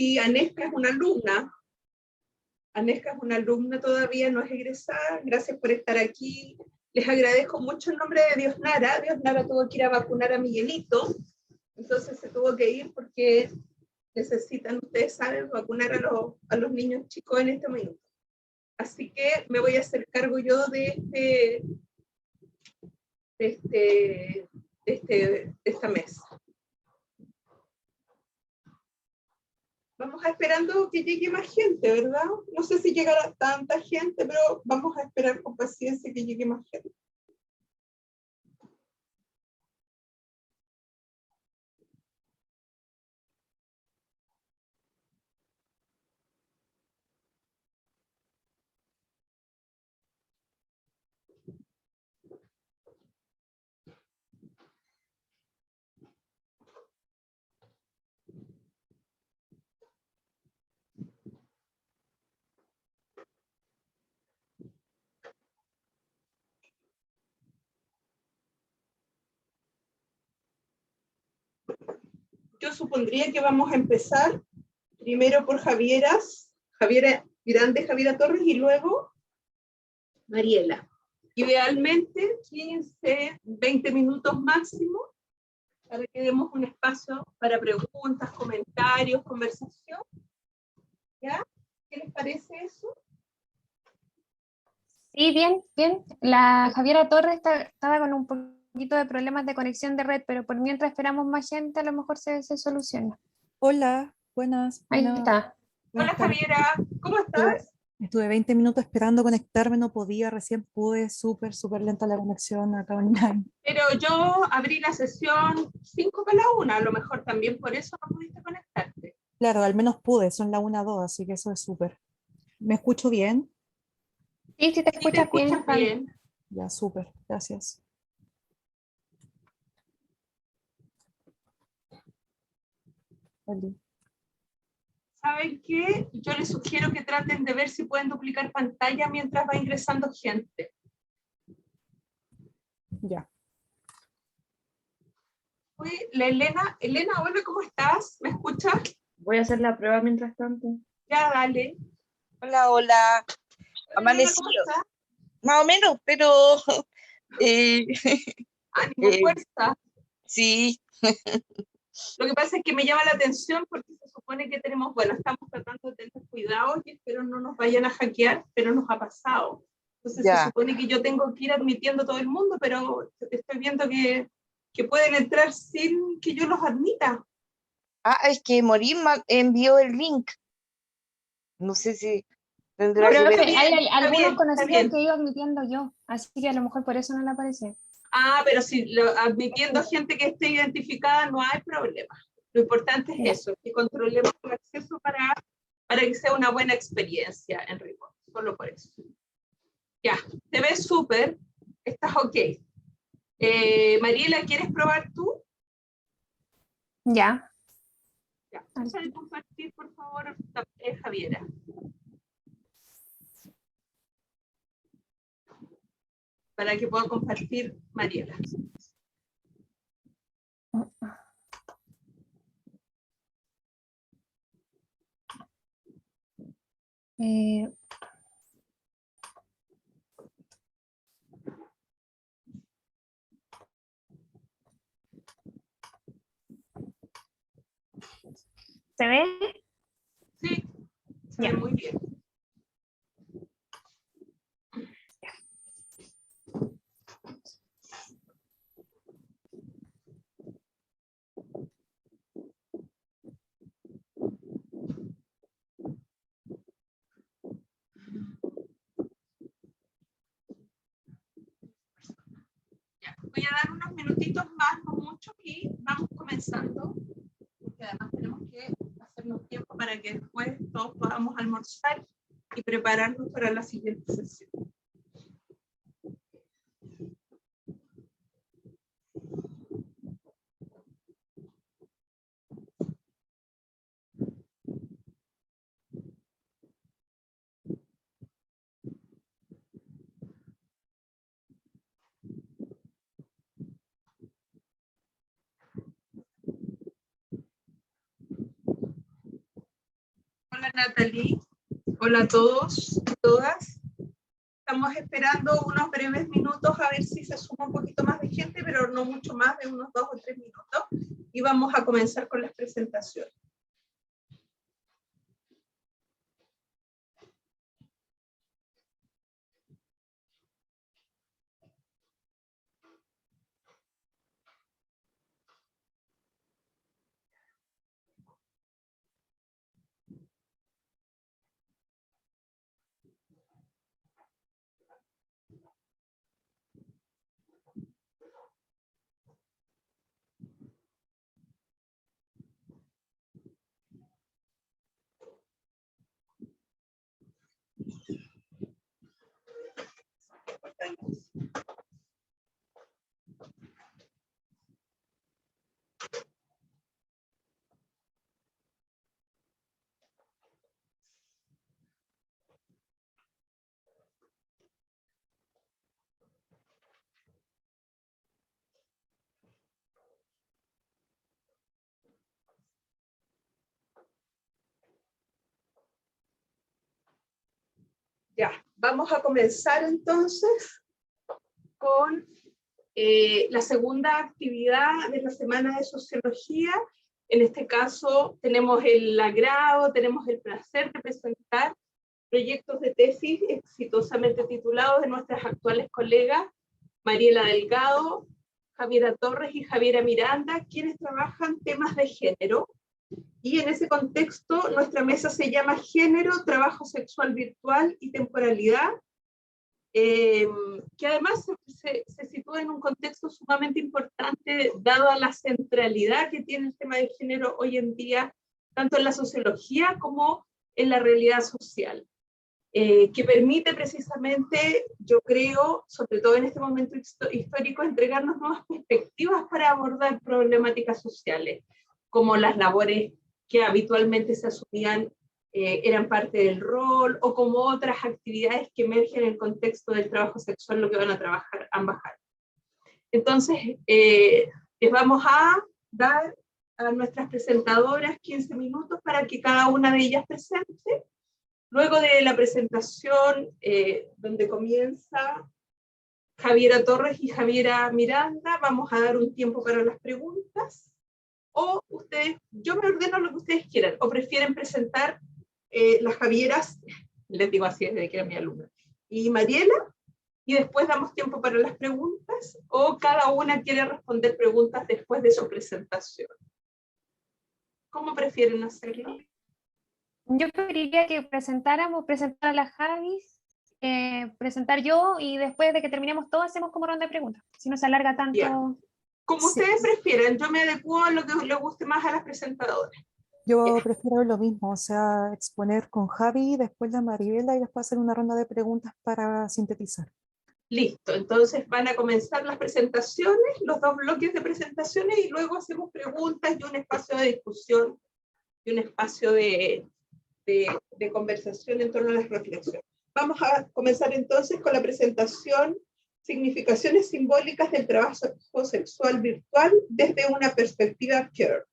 aquí Anesca es una alumna. Anesca es una alumna todavía, no es egresada. Gracias por estar aquí. Les agradezco mucho en nombre de Diosnara. Diosnara tuvo que ir a vacunar a Miguelito, entonces se tuvo que ir porque necesitan, ustedes saben, vacunar a los niños chicos en este momento. Así que me voy a hacer cargo yo de esta mesa. Vamos a esperando que llegue más gente, ¿verdad? No sé si llegará tanta gente, pero vamos a esperar con paciencia que llegue más gente. Yo supondría que vamos a empezar primero por Javiera Grande, Javiera Torres, y luego Mariela. Idealmente 15, 20 minutos máximo para que demos un espacio para preguntas, comentarios, conversación. ¿Ya? ¿Qué les parece eso? Sí, bien, bien. La Javiera Torres estaba con un poquito de problemas de conexión de red, pero por mientras esperamos más gente, a lo mejor se soluciona. Hola, buenas. Ahí está. Hola Javiera, ¿cómo estás? Estuve 20 minutos esperando conectarme, no podía, recién pude, súper lenta la conexión acá online. Pero yo abrí la sesión 5 para la 1, a lo mejor también por eso no pudiste conectarte. Claro, al menos pude, son la 1-2, así que eso es súper. ¿Me escucho bien? Sí, sí te escuchas bien, Javi. Ya, súper, gracias. Vale. ¿Saben qué? Yo les sugiero que traten de ver si pueden duplicar pantalla mientras va ingresando gente. Ya. Oye, la Elena, hola, ¿cómo estás? ¿Me escuchas? Voy a hacer la prueba mientras tanto. Ya, dale. Hola, hola. Elena, ¿cómo estás? Más o menos, pero Ánimo, fuerza. sí. Lo que pasa es que me llama la atención porque se supone que tenemos, bueno, estamos tratando de tener cuidado y espero no nos vayan a hackear, pero nos ha pasado. Entonces Ya. se supone que yo tengo que ir admitiendo a todo el mundo, pero estoy viendo que pueden entrar sin que yo los admita. Es que Morín envió el link. No sé si tendrá Pero que ver. hay algunos bien, conocidos que he ido admitiendo yo, así que a lo mejor por eso no le aparece. Pero si admitiendo gente que esté identificada no hay problema. Lo importante es eso, que controlemos el acceso para que sea una buena experiencia en rigor. Solo por eso. Ya, te ves súper, estás ok. Mariela, ¿quieres probar tú? Ya. Ya, deja de compartir, por favor, Javiera. Para que pueda compartir Mariela. ¿Se ve? Sí, se ve muy bien. Voy a dar unos minutitos más, no mucho, y vamos comenzando, porque además tenemos que hacernos tiempo para que después todos podamos almorzar y prepararnos para la siguiente sesión. Natalie. Hola a todos y todas. Estamos esperando unos breves minutos a ver si se suma un poquito más de gente, pero no mucho más de unos 2 o 3 minutos. Y vamos a comenzar con las presentaciones. Ya, vamos a comenzar entonces con la segunda actividad de la Semana de Sociología. En este caso tenemos el agrado, tenemos el placer de presentar proyectos de tesis exitosamente titulados de nuestras actuales colegas Mariela Delgado, Javiera Torres y Javiera Miranda, quienes trabajan temas de género. Y en ese contexto, nuestra mesa se llama Género, Trabajo Sexual Virtual y Temporalidad, que además se sitúa en un contexto sumamente importante, dada la centralidad que tiene el tema de género hoy en día, tanto en la sociología como en la realidad social, que permite precisamente, yo creo, sobre todo en este momento histórico, entregarnos nuevas perspectivas para abordar problemáticas sociales, como las labores que habitualmente se asumían eran parte del rol, o como otras actividades que emergen en el contexto del trabajo sexual, lo que van a trabajar ambas áreas. Entonces, les vamos a dar a nuestras presentadoras 15 minutos para que cada una de ellas presente. Luego de la presentación, donde comienza Javiera Torres y Javiera Miranda, vamos a dar un tiempo para las preguntas. O ustedes, yo me ordeno lo que ustedes quieran, o prefieren presentar las Javieras, les digo así desde que era mi alumna, y Mariela, y después damos tiempo para las preguntas, o cada una quiere responder preguntas después de su presentación. ¿Cómo prefieren hacerlo? Yo preferiría que presentar a las Javis, presentar yo, y después de que terminemos todo hacemos como ronda de preguntas, si no se alarga tanto. Yeah. Como Sí. ustedes prefieran, yo me adecuo a lo que le guste más a las presentadoras. Yo prefiero lo mismo, o sea, exponer con Javi, después la Mariela y después hacer una ronda de preguntas para sintetizar. Listo, entonces van a comenzar las presentaciones, los 2 bloques de presentaciones, y luego hacemos preguntas y un espacio de discusión y un espacio de conversación en torno a las reflexiones. Vamos a comenzar entonces con la presentación Significaciones simbólicas del trabajo sexual virtual desde una perspectiva queer.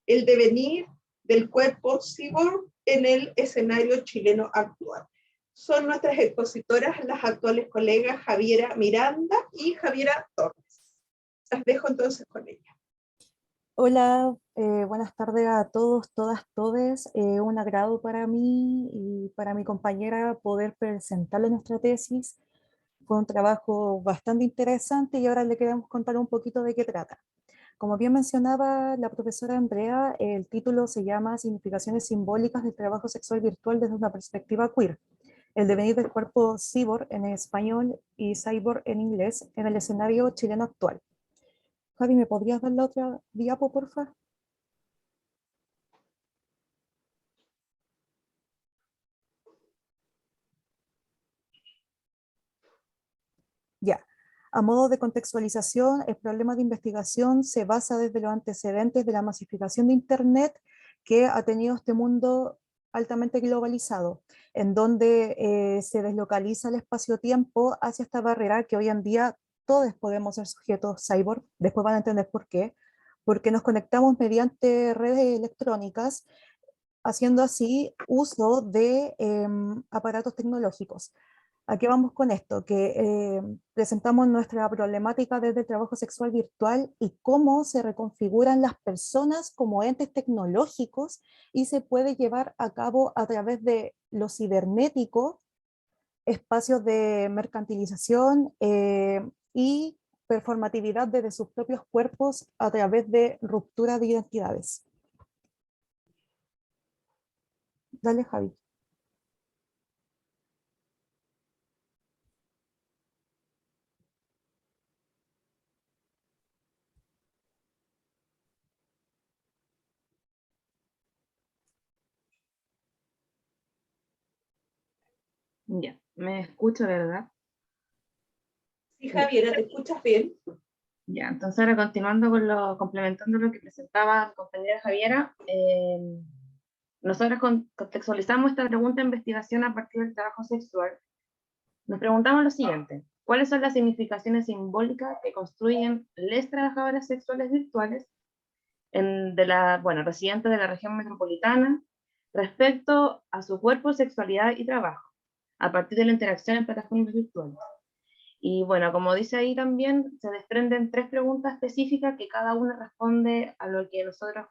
El devenir del cuerpo cyborg en el escenario chileno actual. Son nuestras expositoras las actuales colegas Javiera Miranda y Javiera Torres. Las dejo entonces con ellas. Hola, buenas tardes a todos, todas, todes. Un agrado para mí y para mi compañera poder presentarle nuestra tesis. Fue un trabajo bastante interesante y ahora le queremos contar un poquito de qué trata. Como bien mencionaba la profesora Andrea, el título se llama Significaciones simbólicas del trabajo sexual virtual desde una perspectiva queer. El devenir del cuerpo cyborg en español y cyborg en inglés en el escenario chileno actual. Javi, ¿me podrías dar la otra diapo, por favor? Ya. A modo de contextualización, el problema de investigación se basa desde los antecedentes de la masificación de Internet que ha tenido este mundo altamente globalizado, en donde se deslocaliza el espacio-tiempo hacia esta barrera que hoy en día todos podemos ser sujetos cyborg. Después van a entender por qué. Porque nos conectamos mediante redes electrónicas haciendo así uso de aparatos tecnológicos. ¿A qué vamos con esto? Que presentamos nuestra problemática desde el trabajo sexual virtual y cómo se reconfiguran las personas como entes tecnológicos y se puede llevar a cabo a través de lo cibernético, espacios de mercantilización y performatividad desde sus propios cuerpos a través de ruptura de identidades. Dale, Javi. Ya, me escucho, ¿verdad? Sí, Javiera, ¿te escuchas bien? Ya, entonces ahora continuando con complementando lo que presentaba mi compañera Javiera, nosotros contextualizamos esta pregunta de investigación a partir del trabajo sexual. Nos preguntamos lo siguiente: ¿cuáles son las significaciones simbólicas que construyen las trabajadoras sexuales virtuales residentes de la región metropolitana respecto a su cuerpo, sexualidad y trabajo, a partir de la interacción en plataformas virtuales? Y bueno, como dice ahí también, se desprenden 3 preguntas específicas que cada una responde a lo que nosotros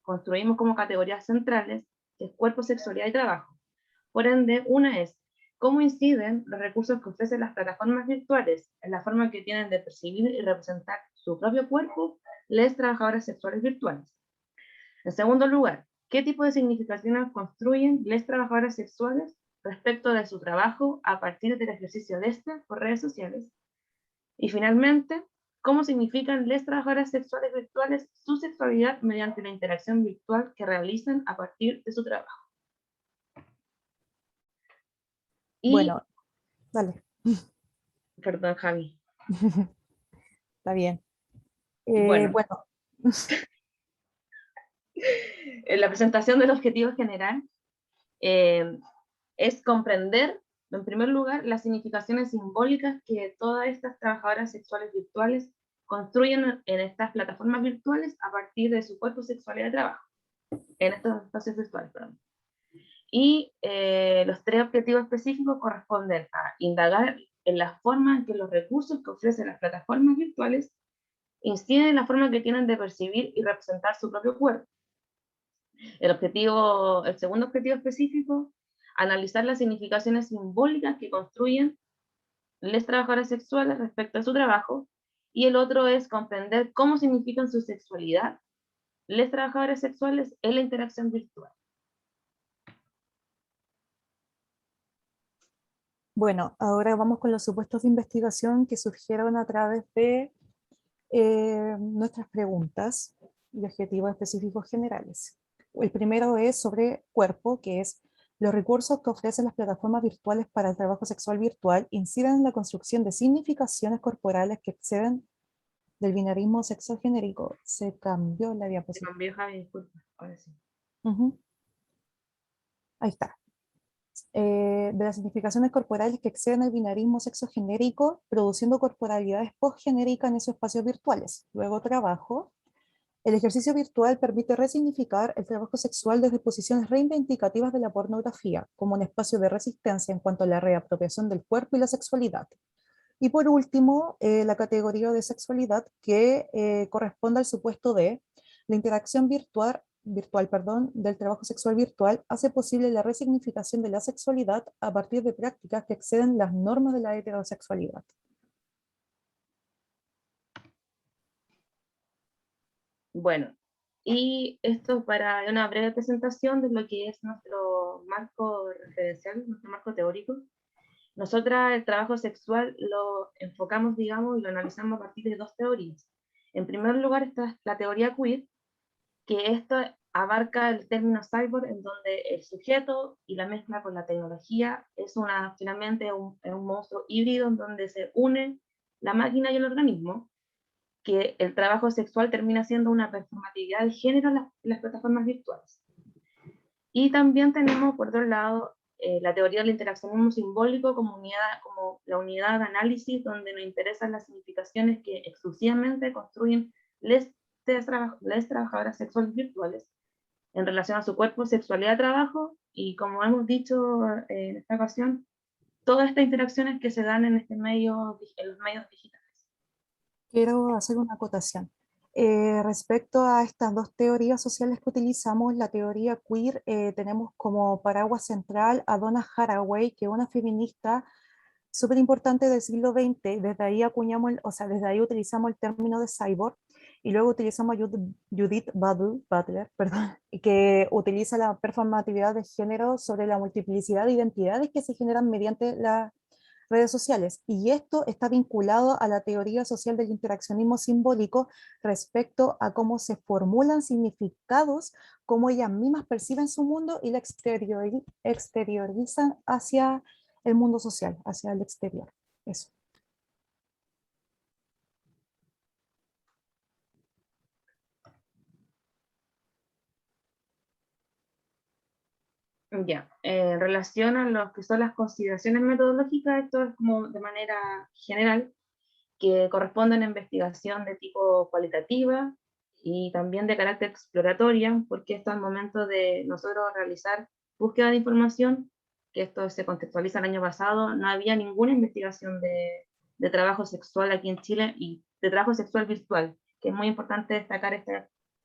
construimos como categorías centrales, que es cuerpo, sexualidad y trabajo. Por ende, una es: ¿cómo inciden los recursos que ofrecen las plataformas virtuales en la forma que tienen de percibir y representar su propio cuerpo las trabajadoras sexuales virtuales? En segundo lugar, ¿qué tipo de significaciones construyen las trabajadoras sexuales respecto de su trabajo a partir del ejercicio de este por redes sociales? Y finalmente, ¿cómo significan las trabajadoras sexuales virtuales su sexualidad mediante la interacción virtual que realizan a partir de su trabajo? Y, Bueno, dale. perdón, Javi. Está bien. Bueno, Bueno, en la presentación del objetivo general es comprender, en primer lugar, las significaciones simbólicas que todas estas trabajadoras sexuales virtuales construyen en estas plataformas virtuales a partir de su cuerpo, sexualidad de trabajo, en estos espacios virtuales, perdón. Y los 3 objetivos específicos corresponden a indagar en la forma en que los recursos que ofrecen las plataformas virtuales inciden en la forma que tienen de percibir y representar su propio cuerpo. El segundo objetivo específico: analizar las significaciones simbólicas que construyen las trabajadoras sexuales respecto a su trabajo, y el otro es comprender cómo significan su sexualidad las trabajadoras sexuales en la interacción virtual. bueno, ahora vamos con los supuestos de investigación que surgieron a través de nuestras preguntas y objetivos específicos generales. El primero es sobre cuerpo, que es: los recursos que ofrecen las plataformas virtuales para el trabajo sexual virtual inciden en la construcción de significaciones corporales que exceden del binarismo sexogenérico. Se cambió la Se diapositiva. cambió, Javi, disculpa, ahora sí. Ahí está. De las significaciones corporales que exceden el binarismo sexogenérico, produciendo corporalidades postgenéricas en esos espacios virtuales. Luego trabajo. El ejercicio virtual permite resignificar el trabajo sexual desde posiciones reivindicativas de la pornografía, como un espacio de resistencia en cuanto a la reapropiación del cuerpo y la sexualidad. Y por último, la categoría de sexualidad, que corresponde al supuesto de: la interacción virtual del trabajo sexual virtual hace posible la resignificación de la sexualidad a partir de prácticas que exceden las normas de la heterosexualidad. Bueno, y esto para una breve presentación de lo que es nuestro marco referencial, nuestro marco teórico. Nosotras el trabajo sexual lo enfocamos, digamos, y lo analizamos a partir de 2 teorías. En primer lugar está la teoría queer, que esto abarca el término cyborg, en donde el sujeto y la mezcla con la tecnología es finalmente un monstruo híbrido en donde se une la máquina y el organismo, que el trabajo sexual termina siendo una performatividad de género en las plataformas virtuales. Y también tenemos, por otro lado, la teoría del interaccionismo simbólico como la unidad de análisis, donde nos interesan las significaciones que exclusivamente construyen las trabajadoras sexuales virtuales, en relación a su cuerpo, sexualidad, trabajo, y como hemos dicho en esta ocasión, todas estas interacciones que se dan en este medio, en los medios digitales. Quiero hacer una acotación. Respecto a estas dos teorías sociales que utilizamos, la teoría queer, tenemos como paraguas central a Donna Haraway, que es una feminista súper importante del siglo XX. Desde ahí acuñamos, o sea, desde ahí utilizamos el término de cyborg, y luego utilizamos a Judith Butler, perdón, que utiliza la performatividad de género sobre la multiplicidad de identidades que se generan mediante la redes sociales. Y esto está vinculado a la teoría social del interaccionismo simbólico respecto a cómo se formulan significados, cómo ellas mismas perciben su mundo y la exteriorizan hacia el mundo social, hacia el exterior. Eso. Ya, en relación a lo que son las consideraciones metodológicas, esto es como de manera general, que corresponden a investigación de tipo cualitativa y también de carácter exploratoria, porque esto al momento de nosotros realizar búsqueda de información, que esto se contextualiza el año pasado, no había ninguna investigación de trabajo sexual aquí en Chile y de trabajo sexual virtual, que es muy importante destacar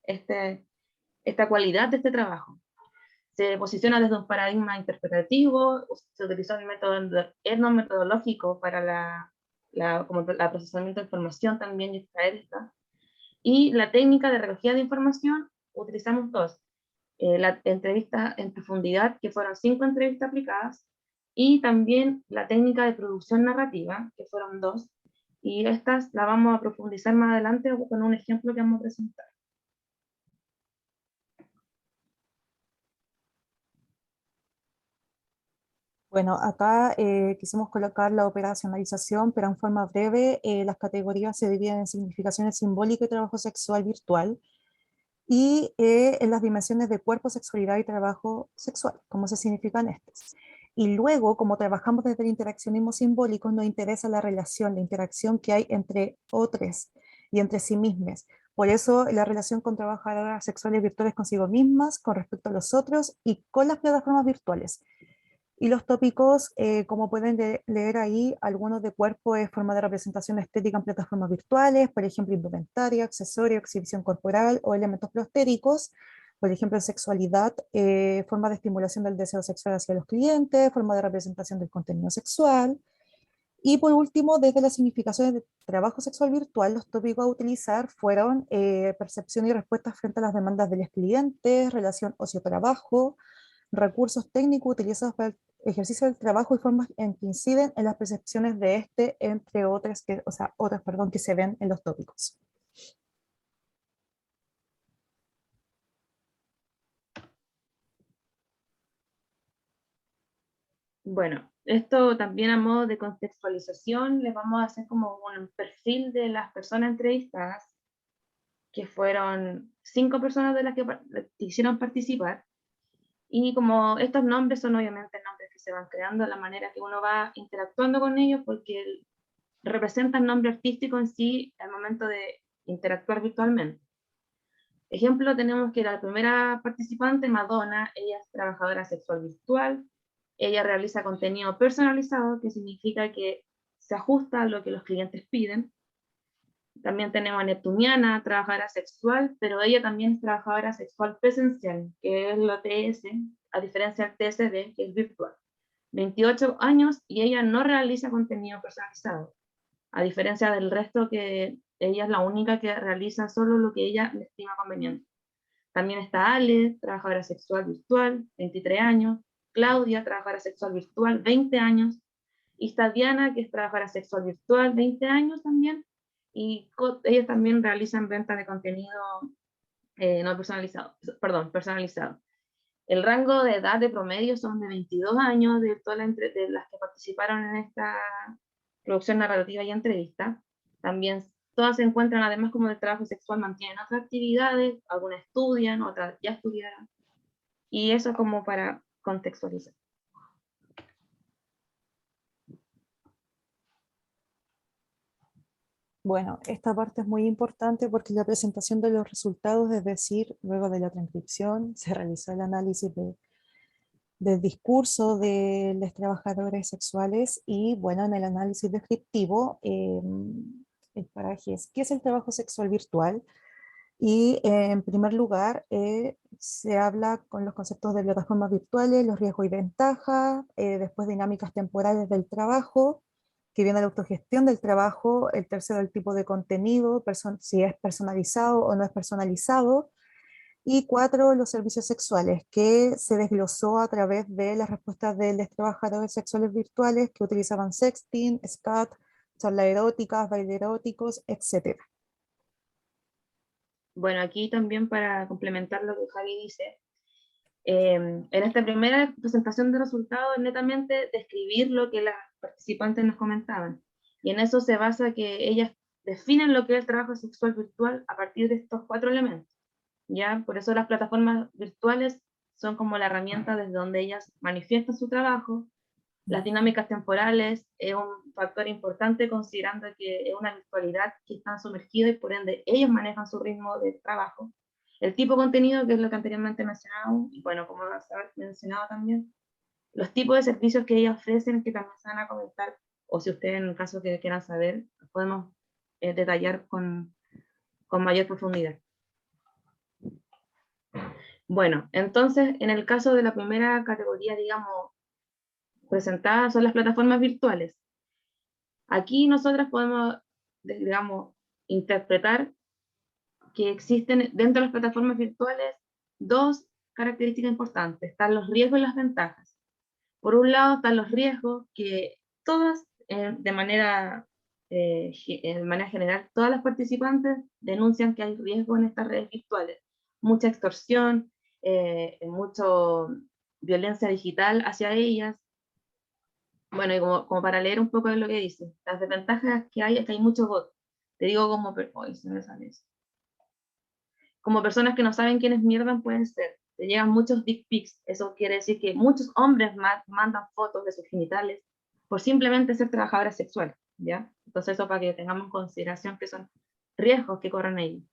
esta cualidad de este trabajo. Se posiciona desde un paradigma interpretativo, se utilizó el método etnometodológico para como la procesamiento de información también y extraer esta. Y la técnica de recogida de información, utilizamos dos. La entrevista en profundidad, que fueron 5 entrevistas aplicadas, y también la técnica de producción narrativa, que fueron 2. Y estas las vamos a profundizar más adelante con un ejemplo que vamos a presentar. Bueno, acá quisimos colocar la operacionalización, pero en forma breve. Las categorías se dividen en significación simbólica y trabajo sexual virtual, y en las dimensiones de cuerpo, sexualidad y trabajo sexual, cómo se significan estas. Y luego, como trabajamos desde el interaccionismo simbólico, nos interesa la relación, la interacción que hay entre otros y entre sí mismas. Por eso la relación con trabajadoras sexuales virtuales consigo mismas, con respecto a los otros y con las plataformas virtuales. Y los tópicos, como pueden leer ahí, algunos de cuerpo es forma de representación estética en plataformas virtuales, por ejemplo, indumentaria, accesorio, exhibición corporal o elementos prostéricos. Por ejemplo, en sexualidad, forma de estimulación del deseo sexual hacia los clientes, forma de representación del contenido sexual. Y por último, desde las significaciones de trabajo sexual virtual, los tópicos a utilizar fueron percepción y respuesta frente a las demandas de los clientes, relación ocio-trabajo, recursos técnicos utilizados para el ejercicio del trabajo y formas en que inciden en las percepciones de este, entre otras que, o sea, otras, perdón, que se ven en los tópicos. Bueno, esto también a modo de contextualización, les vamos a hacer como un perfil de las personas entrevistadas, que fueron 5 personas de las que quisieron participar. Y como estos nombres son obviamente nombres que se van creando a la manera que uno va interactuando con ellos, porque representan nombre artístico en sí al momento de interactuar virtualmente. Ejemplo, tenemos que la primera participante, Madonna, ella es trabajadora sexual virtual, ella realiza contenido personalizado, que significa que se ajusta a lo que los clientes piden. También tenemos a Neptuniana, trabajadora sexual, pero ella también es trabajadora sexual presencial, que es la TS, a diferencia del TSD, que es virtual. 28 años y ella no realiza contenido personalizado, a diferencia del resto que ella es la única que realiza solo lo que ella le estima conveniente. También está Ale, trabajadora sexual virtual, 23 años, Claudia, trabajadora sexual virtual, 20 años, y está Diana, que es trabajadora sexual virtual, 20 años también, y ellas también realizan ventas de contenido no personalizado, perdón, personalizado. El rango de edad de promedio son de 22 años de todas de las que participaron en esta producción narrativa y entrevista. También todas se encuentran, además como del trabajo sexual, mantienen otras actividades, algunas estudian, otras ya estudiaron. Y eso como para contextualizar. Bueno, esta parte es muy importante porque la presentación de los resultados, es decir, luego de la transcripción, se realizó el análisis del discurso de los trabajadores sexuales y, bueno, en el análisis descriptivo, el paraje es ¿qué es el trabajo sexual virtual? Y en primer lugar, se habla con los conceptos de plataformas virtuales, los riesgos y ventajas, después dinámicas temporales del trabajo, que viene la autogestión del trabajo, el tercero el tipo de contenido, si es personalizado o no es personalizado, y cuatro, los servicios sexuales, que se desglosó a través de las respuestas de los trabajadores sexuales virtuales que utilizaban sexting, scat, charlas eróticas, bailes eróticos, etc. Bueno, aquí también para complementar lo que Javi dice, en esta primera presentación de resultados, netamente describir lo que las participantes nos comentaban. Y en eso se basa que ellas definen lo que es el trabajo sexual virtual a partir de estos 4 elementos. ¿Ya? Por eso las plataformas virtuales son como la herramienta desde donde ellas manifiestan su trabajo. Las dinámicas temporales es un factor importante considerando que es una virtualidad que están sumergidos y por ende ellos manejan su ritmo de trabajo. El tipo de contenido, que es lo que anteriormente mencionaba, y bueno, como se ha mencionado también, los tipos de servicios que ellos ofrecen, que también se van a comentar, o si ustedes en el caso que quieran saber, podemos detallar con mayor profundidad. Bueno, entonces, en el caso de la primera categoría, digamos, presentada son las plataformas virtuales. Aquí nosotras podemos, digamos, interpretar que existen dentro de las plataformas virtuales 2 características importantes. Están los riesgos y las ventajas. Por un lado están los riesgos que todas, de manera general, todas las participantes denuncian que hay riesgo en estas redes virtuales. Mucha extorsión, mucha violencia digital hacia ellas. Bueno, y como para leer un poco de lo que dice, las desventajas que hay es que hay muchos bots. Te digo se me sale eso. Como personas que no saben quiénes mierda pueden ser. Te llegan muchos dick pics. Eso quiere decir que muchos hombres mandan fotos de sus genitales por simplemente ser trabajadoras sexuales, ¿ya? Entonces eso para que tengamos en consideración que son riesgos que corren ellos.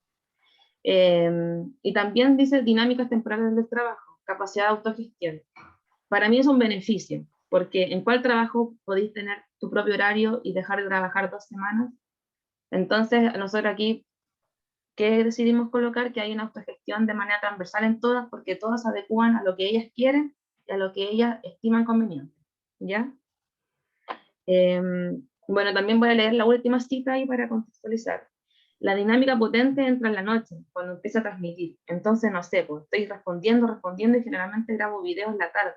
Y también dice dinámicas temporales del trabajo, capacidad de autogestión. Para mí es un beneficio, porque en cuál trabajo podéis tener tu propio horario y dejar de trabajar 2 semanas. Entonces nosotros aquí, ¿qué decidimos colocar? Que hay una autogestión de manera transversal en todas, porque todas se adecúan a lo que ellas quieren y a lo que ellas estiman conveniente, ¿ya? Bueno, también voy a leer la última cita ahí para contextualizar. La dinámica potente entra en la noche, cuando empieza a transmitir. Entonces, no sé, pues estoy respondiendo y generalmente grabo videos en la tarde,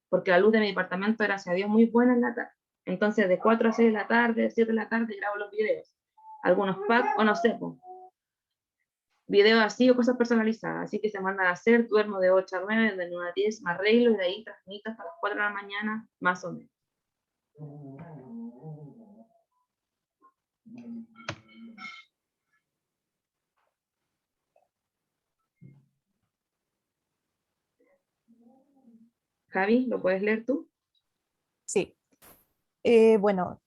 porque la luz de mi departamento, gracias a Dios, muy buena en la tarde. Entonces, de 4 a 6 de la tarde, 7 de la tarde, grabo los videos. Algunos packs, o no sé, pues, videos así o cosas personalizadas. Así que se mandan a hacer, duermo de 8 a 9, de 9 a 10, me arreglo y de ahí transmito hasta las 4 de la mañana, más o menos. Javi, ¿lo puedes leer tú? Sí. Bueno,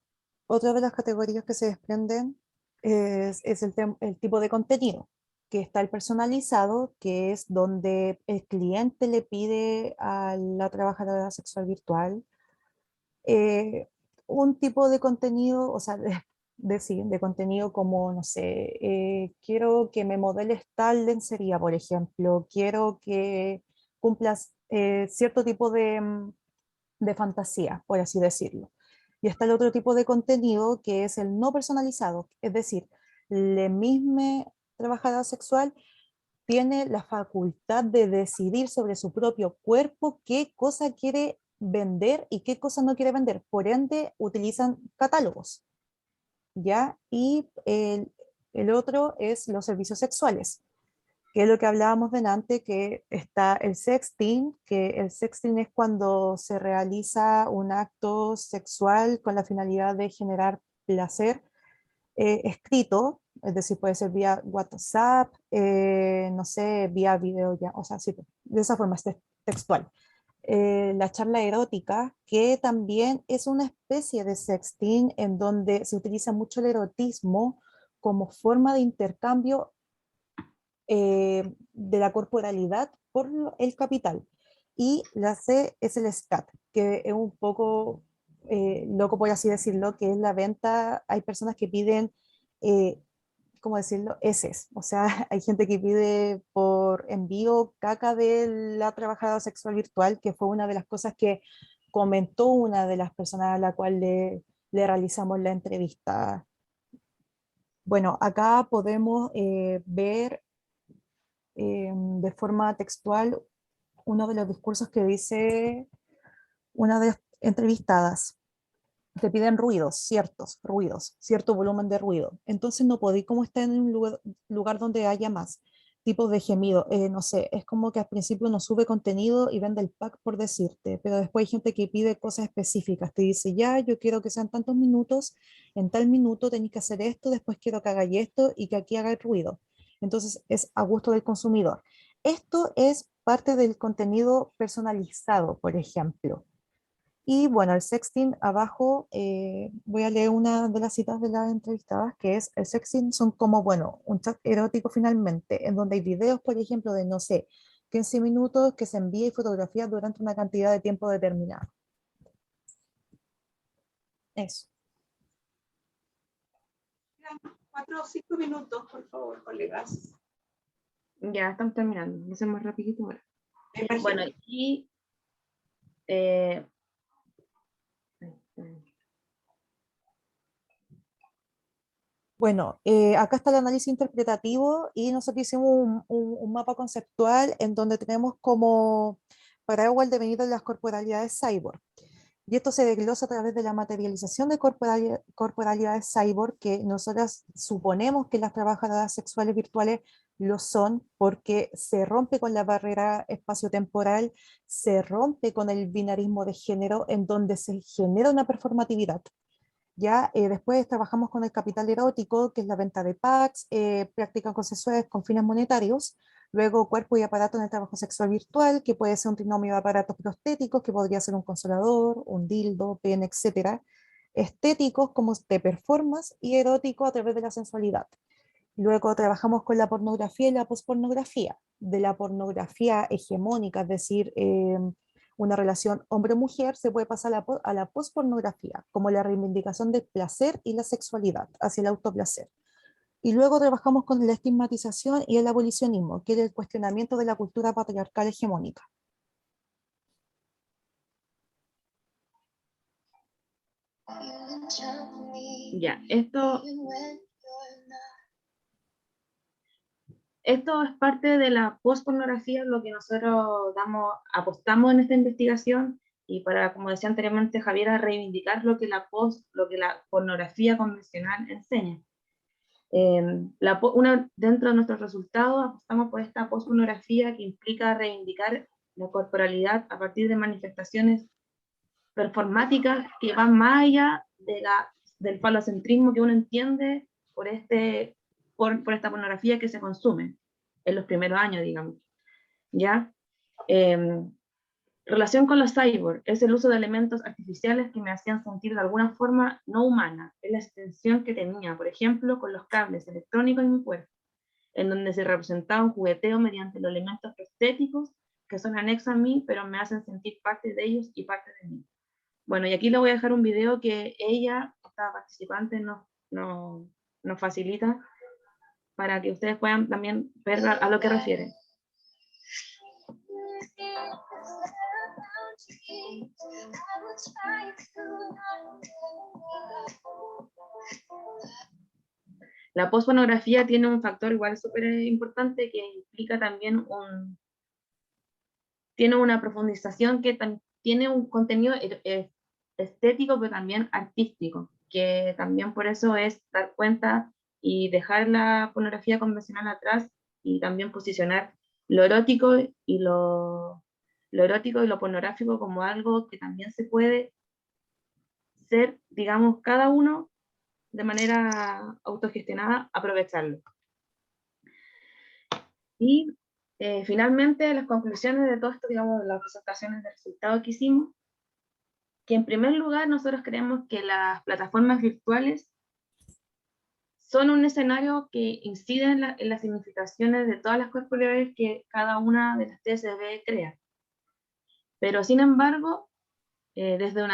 otra de las categorías que se desprenden es el tipo de contenido, que está el personalizado, que es donde el cliente le pide a la trabajadora sexual virtual eh, un tipo de contenido, o sea, sí, de contenido como, no sé, quiero que me modeles tal lencería, por ejemplo, quiero que cumplas cierto tipo de fantasía, por así decirlo. Y está el otro tipo de contenido que es el no personalizado, es decir, la misma trabajadora sexual tiene la facultad de decidir sobre su propio cuerpo qué cosa quiere vender y qué cosa no quiere vender. Por ende, utilizan catálogos, ¿ya? Y el otro es los servicios sexuales, que es lo que hablábamos delante, que está el sexting, que el sexting es cuando se realiza un acto sexual con la finalidad de generar placer escrito, es decir, puede ser vía WhatsApp, no sé, vía video, ya, o sea, sí, de esa forma es textual. La charla erótica, que también es una especie de sexting en donde se utiliza mucho el erotismo como forma de intercambio de la corporalidad por el capital. Y la C es el SCAT, que es un poco loco, por así decirlo, que es la venta. Hay personas que piden, ¿cómo decirlo? Heces. O sea, hay gente que pide por envío caca de la trabajadora sexual virtual, que fue una de las cosas que comentó una de las personas a la cual le realizamos la entrevista. Bueno, acá podemos ver de forma textual uno de los discursos que dice una de las entrevistadas. Te piden ruidos, ciertos ruidos, cierto volumen de ruido. Entonces no podéis, como está en un lugar donde haya más tipos de gemido. No sé, es como que al principio uno sube contenido y vende el pack por decirte, pero después hay gente que pide cosas específicas. Te dice, ya, yo quiero que sean tantos minutos, en tal minuto tenéis que hacer esto, después quiero que hagáis esto y que aquí haga el ruido. Entonces es a gusto del consumidor. Esto es parte del contenido personalizado, por ejemplo. Y bueno, el sexting abajo, voy a leer una de las citas de las entrevistadas, que es, el sexting son como, bueno, un chat erótico finalmente, en donde hay videos, por ejemplo, de, no sé, 15 minutos que se envía y fotografías durante una cantidad de tiempo determinada. Eso. 4 o 5 minutos, por favor, colegas. Ya estamos terminando, lo hacemos rapidito ahora. Me imagino. Bueno, y Bueno, acá está el análisis interpretativo y nosotros hicimos un mapa conceptual en donde tenemos como paraguas el devenir de las corporalidades cyborg. Y esto se desglosa a través de la materialización de corporalidades cyborg, que nosotras suponemos que las trabajadoras sexuales virtuales lo son, porque se rompe con la barrera espaciotemporal, se rompe con el binarismo de género, en donde se genera una performatividad. Ya después trabajamos con el capital erótico, que es la venta de packs, prácticas consensuales con fines monetarios, luego cuerpo y aparato en el trabajo sexual virtual, que puede ser un trinomio de aparatos prostéticos, que podría ser un consolador, un dildo, pene, etc. Estéticos como de performance y erótico a través de la sensualidad. Luego trabajamos con la pornografía y la pospornografía. De la pornografía hegemónica, es decir, una relación hombre-mujer, se puede pasar a la pospornografía, como la reivindicación del placer y la sexualidad hacia el autoplacer. Y luego trabajamos con la estigmatización y el abolicionismo, que es el cuestionamiento de la cultura patriarcal hegemónica. ya, esto es parte de la pospornografía, lo que nosotros apostamos en esta investigación, y para, como decía anteriormente Javiera, reivindicar lo que la pornografía convencional enseña. Dentro de nuestros resultados apostamos por esta pospornografía, que implica reivindicar la corporalidad a partir de manifestaciones performáticas que van más allá del falocentrismo que uno entiende por esta pornografía que se consume en los primeros años, digamos. ¿Ya? Relación con los cyborg es el uso de elementos artificiales que me hacían sentir de alguna forma no humana. Es la extensión que tenía, por ejemplo, con los cables electrónicos en mi cuerpo, en donde se representaba un jugueteo mediante los elementos estéticos que son anexos a mí, pero me hacen sentir parte de ellos y parte de mí. Bueno, y aquí le voy a dejar un video que ella, esta participante, nos facilita para que ustedes puedan también ver a lo que refiere. La pospornografía tiene un factor igual súper importante, que implica también tiene una profundización que tiene un contenido estético, pero también artístico, que también por eso es dar cuenta y dejar la pornografía convencional atrás, y también posicionar lo erótico y lo pornográfico como algo que también se puede ser, digamos, cada uno de manera autogestionada, aprovecharlo. Y finalmente, las conclusiones de todo esto, digamos, de las presentaciones de resultados que hicimos, que en primer lugar nosotros creemos que las plataformas virtuales son un escenario que incide en las significaciones de todas las corporalidades que cada una de las TSB crea. Pero sin embargo, desde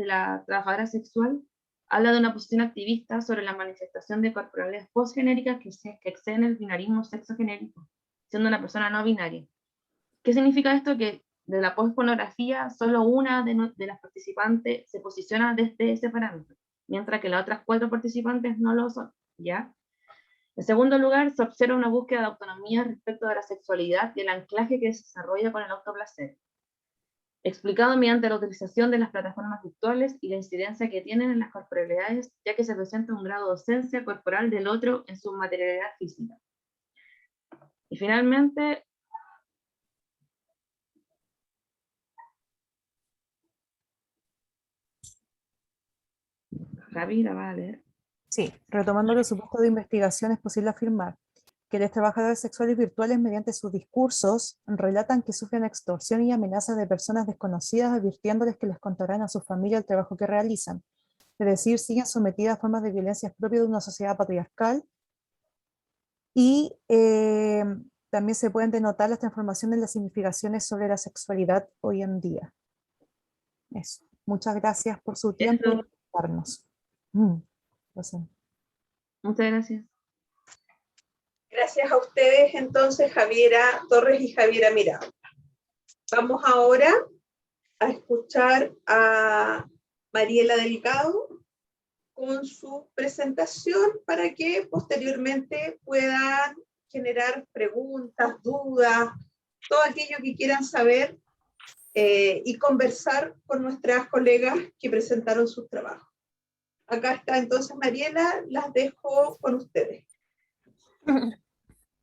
la trabajadora sexual, habla de una posición activista sobre la manifestación de corporalidades postgenéricas que exceden el binarismo sexogenérico, siendo una persona no binaria. ¿Qué significa esto? Que de la pospornografía solo una de las participantes se posiciona desde ese parámetro, mientras que las otras 4 participantes no lo son, ¿ya? En segundo lugar, se observa una búsqueda de autonomía respecto de la sexualidad y el anclaje que se desarrolla con el autoplacer, explicado mediante la utilización de las plataformas virtuales y la incidencia que tienen en las corporalidades, ya que se presenta un grado de ausencia corporal del otro en su materialidad física. Y finalmente, Javi la va a leer. Sí, retomando los supuestos de investigación, es posible afirmar que los trabajadores sexuales virtuales, mediante sus discursos, relatan que sufren extorsión y amenazas de personas desconocidas, advirtiéndoles que les contarán a su familia el trabajo que realizan. Es decir, siguen sometidas a formas de violencia propias de una sociedad patriarcal, y también se pueden denotar las transformaciones en las significaciones sobre la sexualidad hoy en día. Eso. Muchas gracias por su tiempo y escucharnos. Muchas gracias. Gracias a ustedes, entonces, Javiera Torres y Javiera Miranda. Vamos ahora a escuchar a Mariela Delgado con su presentación para que posteriormente puedan generar preguntas, dudas, todo aquello que quieran saber y conversar con nuestras colegas que presentaron sus trabajos. Acá está entonces Mariela, las dejo con ustedes.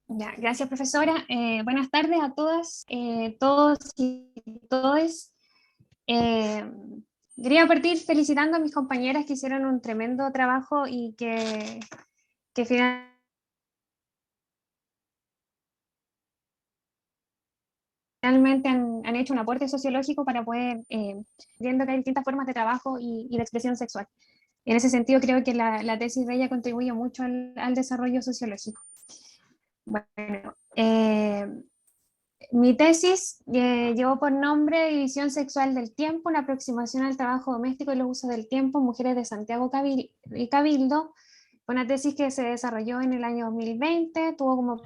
Ya, gracias, profesora. Buenas tardes a todas, todos y todes. Quería partir felicitando a mis compañeras que hicieron un tremendo trabajo y que finalmente han hecho un aporte sociológico para poder, viendo que hay distintas formas de trabajo y de expresión sexual. En ese sentido, creo que la tesis de ella contribuye mucho al desarrollo sociológico. Bueno, mi tesis llevó por nombre División Sexual del Tiempo, una aproximación al trabajo doméstico y los usos del tiempo, mujeres de Santiago y Cabildo. Una tesis que se desarrolló en el año 2020, tuvo como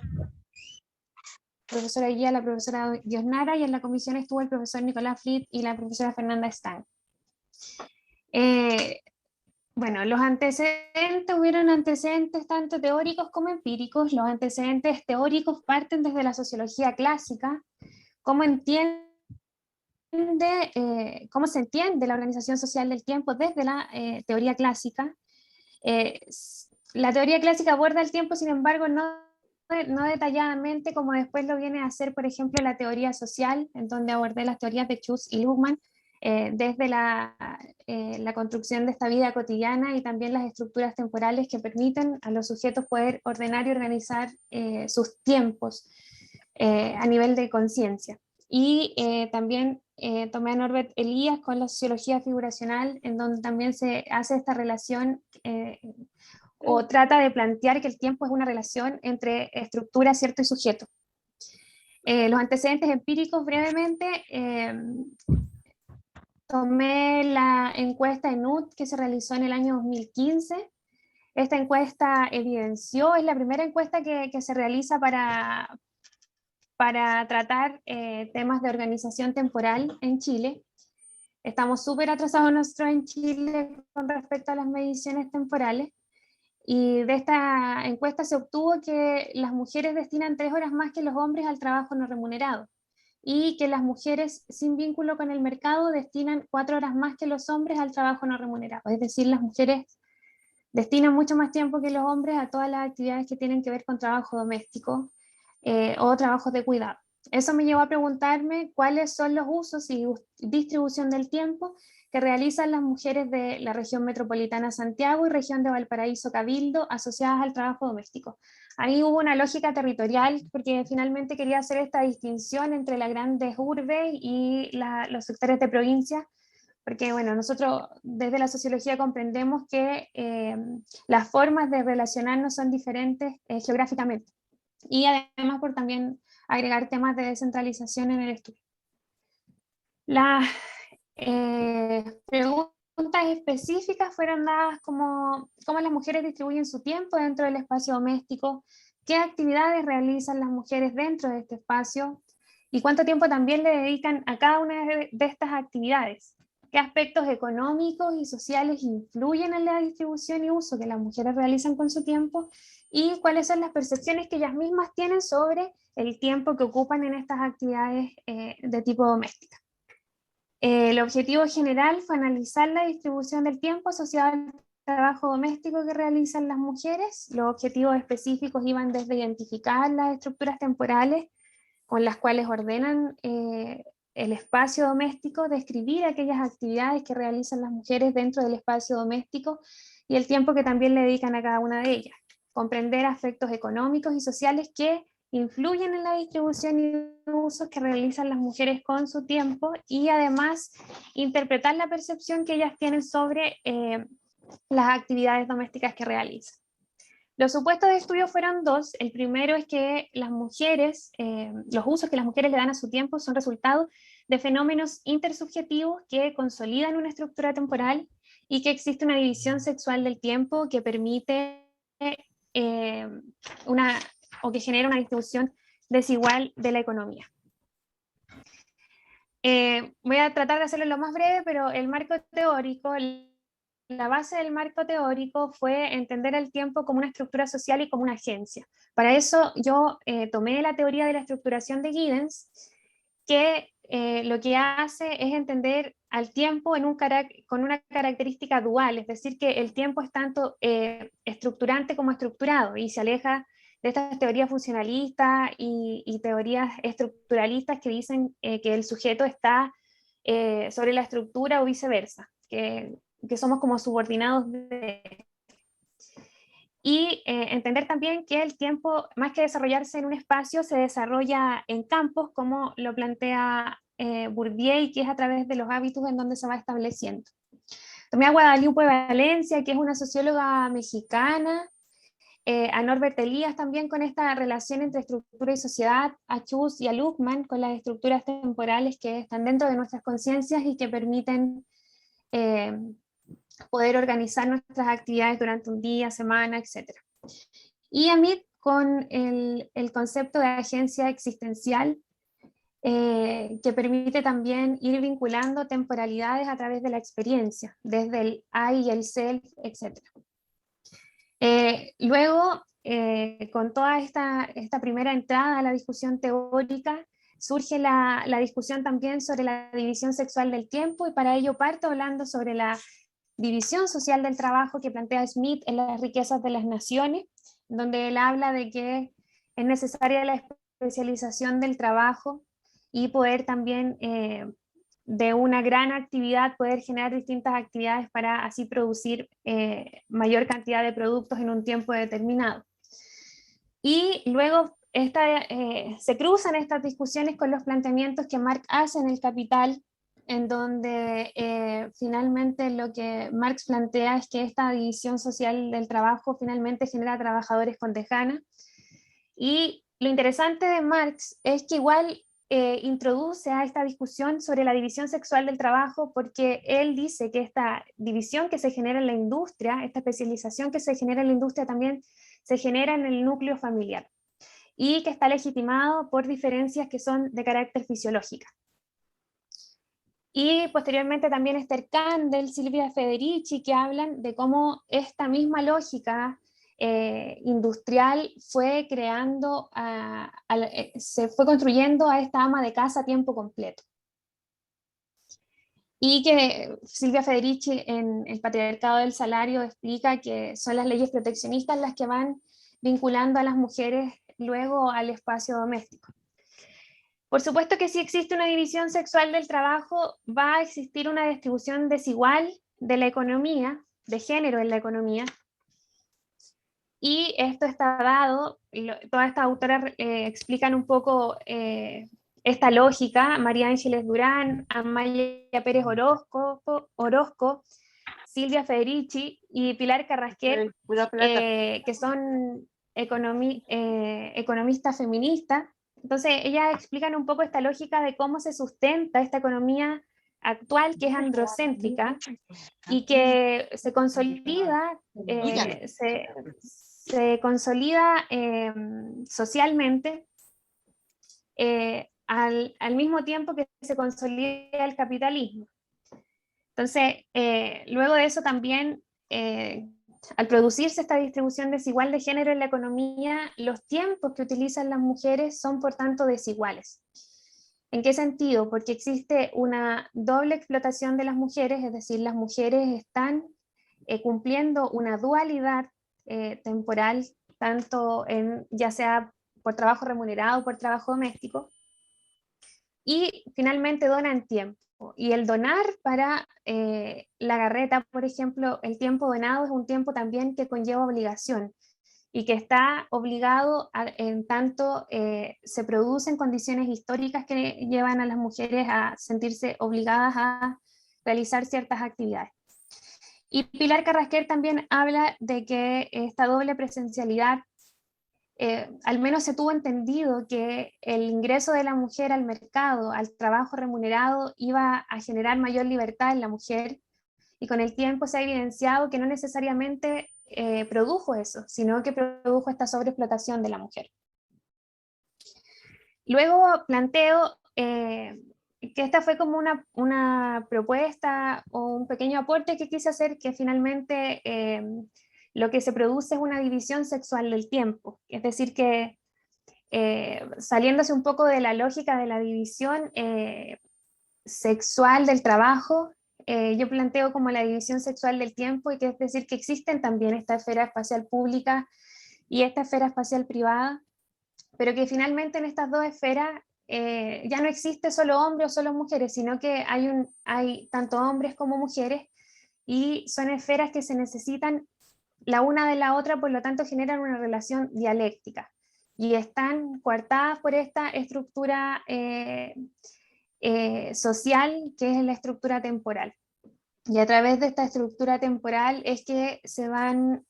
profesora guía la profesora Diosnara, y en la comisión estuvo el profesor Nicolás Flit y la profesora Fernanda Stein. Bueno, los antecedentes, hubieron antecedentes tanto teóricos como empíricos. Los antecedentes teóricos parten desde la sociología clásica, cómo se entiende la organización social del tiempo desde la teoría clásica. La teoría clásica aborda el tiempo, sin embargo, no detalladamente como después lo viene a hacer, por ejemplo, la teoría social, en donde abordé las teorías de Schuss y Luhmann, desde la construcción de esta vida cotidiana y también las estructuras temporales que permiten a los sujetos poder ordenar y organizar sus tiempos a nivel de conciencia. Y también tomé a Norbert Elias con la sociología figuracional, en donde también se hace esta relación o trata de plantear que el tiempo es una relación entre estructura, cierto, y sujeto. Los antecedentes empíricos, brevemente, tomé la encuesta ENUD que se realizó en el año 2015. Esta encuesta evidenció, es la primera encuesta que se realiza para tratar temas de organización temporal en Chile. Estamos súper atrasados nosotros en Chile con respecto a las mediciones temporales. Y de esta encuesta se obtuvo que las mujeres destinan 3 horas más que los hombres al trabajo no remunerado, y que las mujeres sin vínculo con el mercado destinan 4 horas más que los hombres al trabajo no remunerado. Es decir, las mujeres destinan mucho más tiempo que los hombres a todas las actividades que tienen que ver con trabajo doméstico o trabajos de cuidado. Eso me llevó a preguntarme cuáles son los usos y distribución del tiempo que realizan las mujeres de la región metropolitana Santiago y región de Valparaíso Cabildo asociadas al trabajo doméstico. Ahí hubo una lógica territorial, porque finalmente quería hacer esta distinción entre las grandes urbes y los sectores de provincia, porque bueno, nosotros desde la sociología comprendemos que las formas de relacionarnos son diferentes geográficamente, y además por también agregar temas de descentralización en el estudio. Las preguntas específicas fueron dadas como cómo las mujeres distribuyen su tiempo dentro del espacio doméstico, qué actividades realizan las mujeres dentro de este espacio y cuánto tiempo también le dedican a cada una de estas actividades, qué aspectos económicos y sociales influyen en la distribución y uso que las mujeres realizan con su tiempo y cuáles son las percepciones que ellas mismas tienen sobre el tiempo que ocupan en estas actividades de tipo doméstico. El objetivo general fue analizar la distribución del tiempo asociado al trabajo doméstico que realizan las mujeres. Los objetivos específicos iban desde identificar las estructuras temporales con las cuales ordenan el espacio doméstico, describir aquellas actividades que realizan las mujeres dentro del espacio doméstico y el tiempo que también le dedican a cada una de ellas. Comprender aspectos económicos y sociales que influyen en la distribución y usos que realizan las mujeres con su tiempo y además interpretar la percepción que ellas tienen sobre las actividades domésticas que realizan. Los supuestos de estudio fueron dos. El primero es que las mujeres, los usos que las mujeres le dan a su tiempo son resultado de fenómenos intersubjetivos que consolidan una estructura temporal y que existe una división sexual del tiempo que permite o que genera una distribución desigual de la economía. Voy a tratar de hacerlo lo más breve, pero el marco teórico, la base del marco teórico fue entender el tiempo como una estructura social y como una agencia. Para eso yo tomé la teoría de la estructuración de Giddens, que lo que hace es entender al tiempo con una característica dual, es decir, que el tiempo es tanto estructurante como estructurado, y se aleja de estas teorías funcionalistas y teorías estructuralistas que dicen que el sujeto está sobre la estructura o viceversa, que somos como subordinados y entender también que el tiempo, más que desarrollarse en un espacio, se desarrolla en campos, como lo plantea Bourdieu, que es a través de los hábitos en donde se va estableciendo. Tomé a Guadalupe Valencia, que es una socióloga mexicana, a Norbert Elias también con esta relación entre estructura y sociedad, a Chus y a Luhmann con las estructuras temporales que están dentro de nuestras conciencias y que permiten poder organizar nuestras actividades durante un día, semana, etc. Y a mí con el concepto de agencia existencial, que permite también ir vinculando temporalidades a través de la experiencia, desde el I y el self, etc. Luego, con toda esta primera entrada a la discusión teórica, surge la discusión también sobre la división sexual del tiempo, y para ello parto hablando sobre la división social del trabajo que plantea Smith en Las riquezas de las naciones, donde él habla de que es necesaria la especialización del trabajo y poder también de una gran actividad poder generar distintas actividades para así producir mayor cantidad de productos en un tiempo determinado. Y luego se cruzan estas discusiones con los planteamientos que Marx hace en El Capital, en donde finalmente lo que Marx plantea es que esta división social del trabajo finalmente genera trabajadores con tejana. Y lo interesante de Marx es que igual introduce a esta discusión sobre la división sexual del trabajo, porque él dice que esta división que se genera en la industria, esta especialización que se genera en la industria también se genera en el núcleo familiar, y que está legitimado por diferencias que son de carácter fisiológico. Y posteriormente también Esther Kandel, Silvia Federici, que hablan de cómo esta misma lógica industrial fue se fue construyendo a esta ama de casa a tiempo completo. Y que Silvia Federici en El patriarcado del salario explica que son las leyes proteccionistas las que van vinculando a las mujeres luego al espacio doméstico. Por supuesto que si existe una división sexual del trabajo, va a existir una distribución desigual de la economía, de género en la economía, y esto está dado, todas estas autoras explican un poco esta lógica María Ángeles Durán, Amaya Pérez Orozco, Silvia Federici y Pilar Carrasquer, que son economistas feministas. Entonces, ellas explican un poco esta lógica de cómo se sustenta esta economía actual, que es androcéntrica, y que se consolida, socialmente, al mismo tiempo que se consolida el capitalismo. Entonces, luego de eso también, al producirse esta distribución desigual de género en la economía, los tiempos que utilizan las mujeres son por tanto desiguales. ¿En qué sentido? Porque existe una doble explotación de las mujeres, es decir, las mujeres están cumpliendo una dualidad temporal, tanto ya sea por trabajo remunerado o por trabajo doméstico, y finalmente donan tiempo. Y el donar para la garreta, por ejemplo, el tiempo donado es un tiempo también que conlleva obligación y que está obligado en tanto se producen condiciones históricas que llevan a las mujeres a sentirse obligadas a realizar ciertas actividades. Y Pilar Carrasquer también habla de que esta doble presencialidad, al menos se tuvo entendido que el ingreso de la mujer al mercado, al trabajo remunerado, iba a generar mayor libertad en la mujer, y con el tiempo se ha evidenciado que no necesariamente produjo eso, sino que produjo esta sobreexplotación de la mujer. Luego planteo que esta fue como una propuesta o un pequeño aporte que quise hacer, que finalmente lo que se produce es una división sexual del tiempo, es decir que saliéndose un poco de la lógica de la división sexual del trabajo, yo planteo como la división sexual del tiempo, y que es decir que existen también esta esfera espacial pública y esta esfera espacial privada, pero que finalmente en estas dos esferas ya no existe solo hombres o solo mujeres, sino que hay tanto hombres como mujeres, y son esferas que se necesitan la una de la otra, por lo tanto generan una relación dialéctica, y están coartadas por esta estructura social, que es la estructura temporal. Y a través de esta estructura temporal es que se van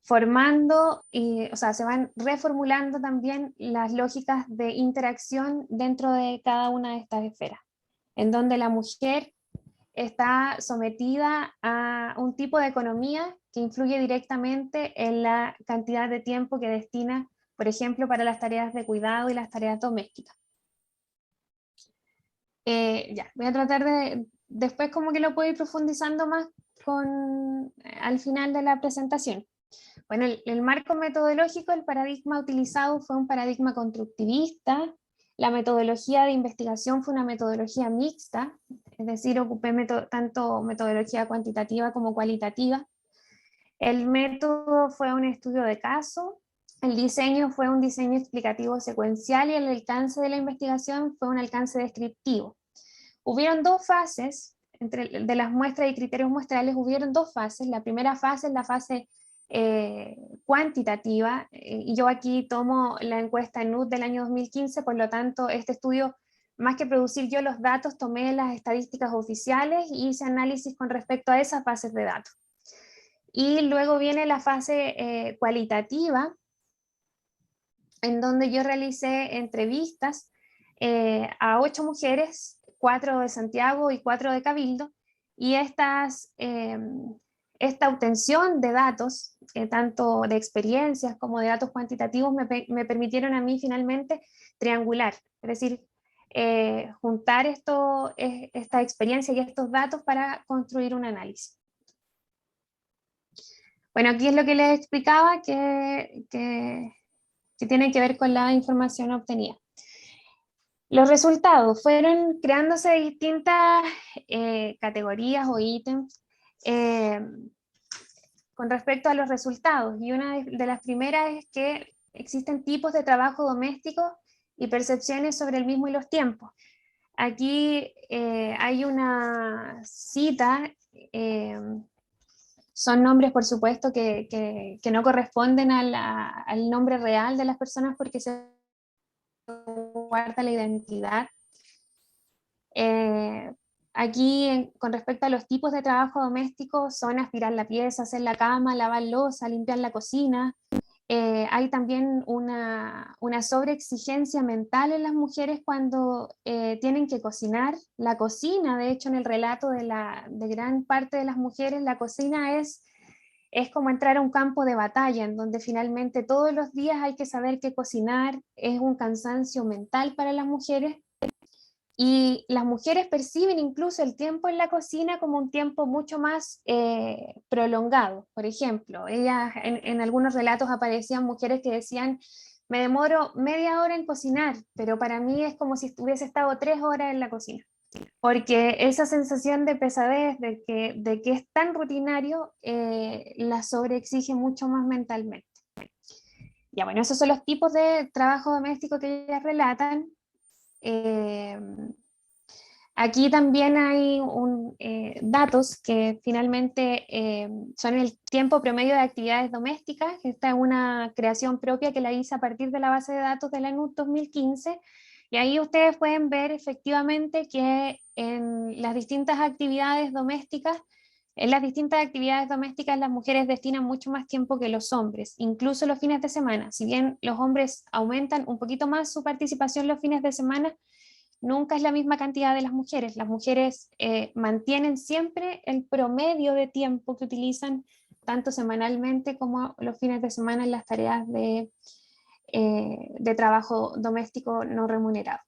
formando, o sea, se van reformulando también las lógicas de interacción dentro de cada una de estas esferas, en donde la mujer está sometida a un tipo de economía que influye directamente en la cantidad de tiempo que destina, por ejemplo, para las tareas de cuidado y las tareas domésticas. Ya, voy a tratar de, después como que lo puedo ir profundizando más al final de la presentación. Bueno, el marco metodológico, el paradigma utilizado fue un paradigma constructivista. La metodología de investigación fue una metodología mixta, es decir, ocupé tanto metodología cuantitativa como cualitativa. El método fue un estudio de caso. El diseño fue un diseño explicativo secuencial, y el alcance de la investigación fue un alcance descriptivo. Hubieron dos fases, de las muestras y criterios muestrales hubieron dos fases. La primera fase es la fase cuantitativa, y yo aquí tomo la encuesta NUT del año 2015, por lo tanto este estudio, más que producir yo los datos, tomé las estadísticas oficiales y hice análisis con respecto a esas bases de datos. Y luego viene la fase cualitativa, en donde yo realicé entrevistas a 8 mujeres, 4 de Santiago y 4 de Cabildo, y esta obtención de datos, tanto de experiencias como de datos cuantitativos, me permitieron a mí finalmente triangular, es decir, juntar esta experiencia y estos datos para construir un análisis. Bueno, aquí es lo que les explicaba, que tiene que ver con la información obtenida. Los resultados fueron creándose distintas categorías o ítems con respecto a los resultados, y una de las primeras es que existen tipos de trabajo doméstico y percepciones sobre el mismo y los tiempos. Aquí hay una cita, son nombres por supuesto que no corresponden al nombre real de las personas, porque se resguarda la identidad. Aquí, con respecto a los tipos de trabajo doméstico, son aspirar la pieza, hacer la cama, lavar loza, limpiar la cocina. Hay también una sobreexigencia mental en las mujeres cuando tienen que cocinar. La cocina, de hecho, en el relato de gran parte de las mujeres, la cocina es como entrar a un campo de batalla, en donde finalmente todos los días hay que saber qué cocinar. Es un cansancio mental para las mujeres. Y las mujeres perciben incluso el tiempo en la cocina como un tiempo mucho más prolongado. Por ejemplo, ellas en algunos relatos aparecían mujeres que decían, me demoro media hora en cocinar, pero para mí es como si hubiese estado 3 horas en la cocina. Porque esa sensación de pesadez, de que es tan rutinario, la sobreexige mucho más mentalmente. Ya, bueno, esos son los tipos de trabajo doméstico que ellas relatan. Aquí también hay datos que finalmente son el tiempo promedio de actividades domésticas. Esta es una creación propia que la hice a partir de la base de datos de la ANUD 2015, y ahí ustedes pueden ver efectivamente que en las distintas actividades domésticas, las mujeres destinan mucho más tiempo que los hombres, incluso los fines de semana. Si bien los hombres aumentan un poquito más su participación los fines de semana, nunca es la misma cantidad de las mujeres. Las mujeres mantienen siempre el promedio de tiempo que utilizan, tanto semanalmente como los fines de semana, en las tareas de trabajo doméstico no remunerado.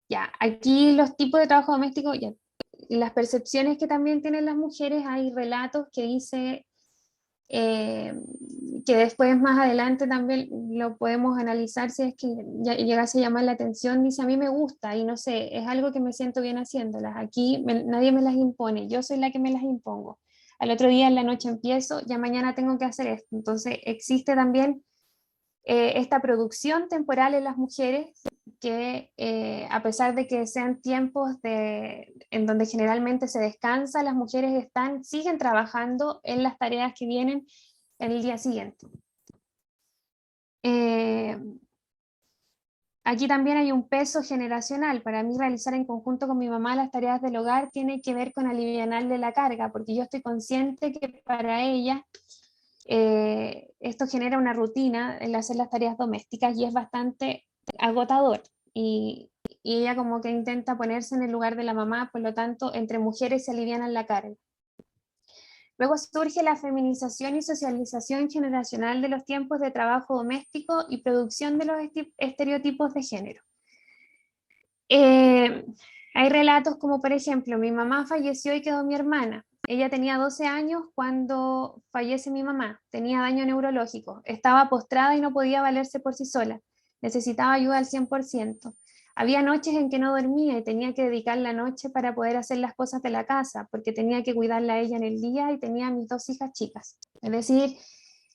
Ya, aquí los tipos de trabajo doméstico, ya, las percepciones que también tienen las mujeres, hay relatos que dice que después más adelante también lo podemos analizar si es que llegase a llamar la atención. Dice, a mí me gusta y no sé, es algo que me siento bien haciéndolas, aquí nadie me las impone, yo soy la que me las impongo. Al otro día en la noche empiezo, ya mañana tengo que hacer esto. Entonces existe también esta producción temporal en las mujeres que a pesar de que sean tiempos en donde generalmente se descansa, las mujeres siguen trabajando en las tareas que vienen en el día siguiente. Aquí también hay un peso generacional. Para mí, realizar en conjunto con mi mamá las tareas del hogar tiene que ver con alivianarle la carga, porque yo estoy consciente que para ella esto genera una rutina el hacer las tareas domésticas y es bastante agotador. Y ella como que intenta ponerse en el lugar de la mamá, por lo tanto, entre mujeres se alivianan la carga. Luego surge la feminización y socialización generacional de los tiempos de trabajo doméstico y producción de los estereotipos de género. Hay relatos como, por ejemplo, mi mamá falleció y quedó mi hermana. Ella tenía 12 años cuando fallece mi mamá, tenía daño neurológico, estaba postrada y no podía valerse por sí sola, necesitaba ayuda al 100%. Había noches en que no dormía y tenía que dedicar la noche para poder hacer las cosas de la casa, porque tenía que cuidarla a ella en el día y tenía a mis 2 hijas chicas. Es decir,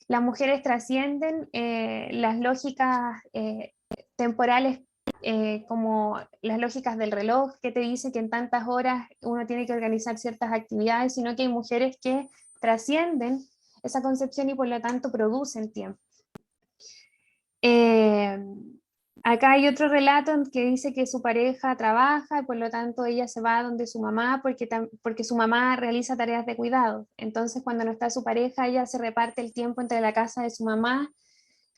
las mujeres trascienden las lógicas temporales, como las lógicas del reloj que te dice que en tantas horas uno tiene que organizar ciertas actividades, sino que hay mujeres que trascienden esa concepción y por lo tanto producen tiempo. Acá hay otro relato que dice que su pareja trabaja y por lo tanto ella se va donde su mamá porque su mamá realiza tareas de cuidado. Entonces cuando no está su pareja, ella se reparte el tiempo entre la casa de su mamá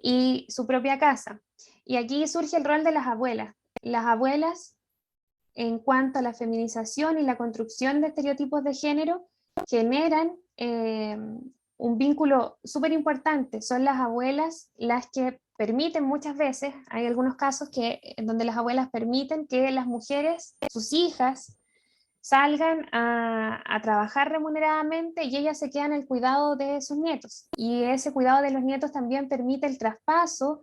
y su propia casa. Y aquí surge el rol de las abuelas. Las abuelas, en cuanto a la feminización y la construcción de estereotipos de género, generan un vínculo súper importante. Son las abuelas las que permiten muchas veces, hay algunos casos donde las abuelas permiten que las mujeres, sus hijas, salgan a trabajar remuneradamente y ellas se quedan en el cuidado de sus nietos. Y ese cuidado de los nietos también permite el traspaso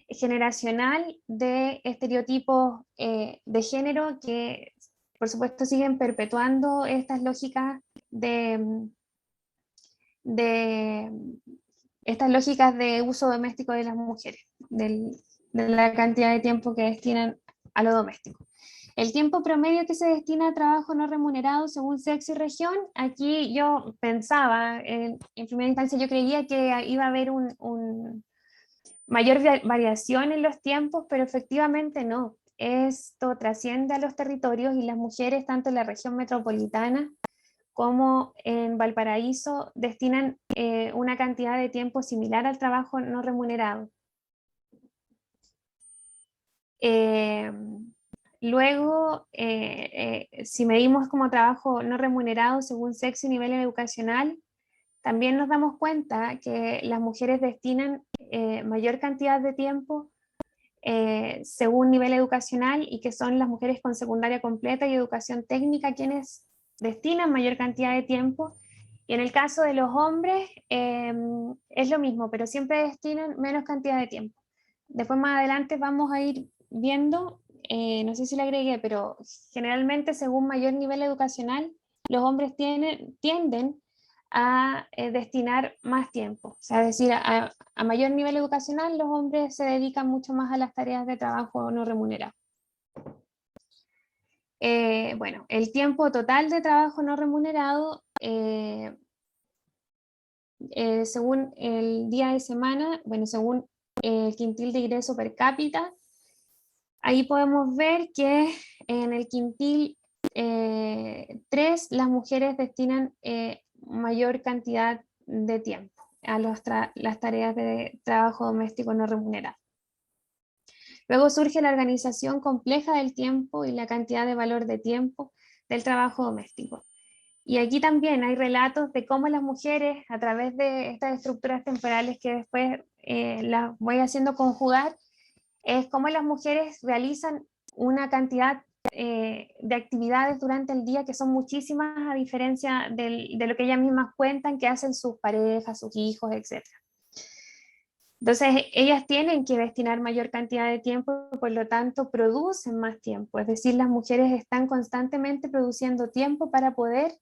generacional de estereotipos de género que, por supuesto, siguen perpetuando estas lógicas estas lógicas de uso doméstico de las mujeres, de la cantidad de tiempo que destinan a lo doméstico. El tiempo promedio que se destina a trabajo no remunerado según sexo y región, aquí yo pensaba, en primera instancia yo creía que iba a haber un mayor variación en los tiempos, pero efectivamente no. Esto trasciende a los territorios y las mujeres, tanto en la región metropolitana como en Valparaíso, destinan una cantidad de tiempo similar al trabajo no remunerado. Luego, si medimos como trabajo no remunerado según sexo y nivel educacional, también nos damos cuenta que las mujeres destinan mayor cantidad de tiempo según nivel educacional, y que son las mujeres con secundaria completa y educación técnica quienes destinan mayor cantidad de tiempo. Y en el caso de los hombres es lo mismo, pero siempre destinan menos cantidad de tiempo. Después más adelante vamos a ir viendo, no sé si le agregué, pero generalmente según mayor nivel educacional, los hombres tienden a destinar más tiempo. O sea, es decir, a mayor nivel educacional, los hombres se dedican mucho más a las tareas de trabajo no remunerado. Bueno, el tiempo total de trabajo no remunerado, según el día de semana, bueno, según el quintil de ingreso per cápita, ahí podemos ver que en el quintil 3 las mujeres destinan mayor cantidad de tiempo a las tareas de trabajo doméstico no remunerado. Luego surge la organización compleja del tiempo y la cantidad de valor de tiempo del trabajo doméstico. Y aquí también hay relatos de cómo las mujeres, a través de estas estructuras temporales que después las voy haciendo conjugar, es cómo las mujeres realizan una cantidad de actividades durante el día que son muchísimas, a diferencia de lo que ellas mismas cuentan que hacen sus parejas, sus hijos, etc. Entonces, ellas tienen que destinar mayor cantidad de tiempo, por lo tanto, producen más tiempo. Es decir, las mujeres están constantemente produciendo tiempo para poder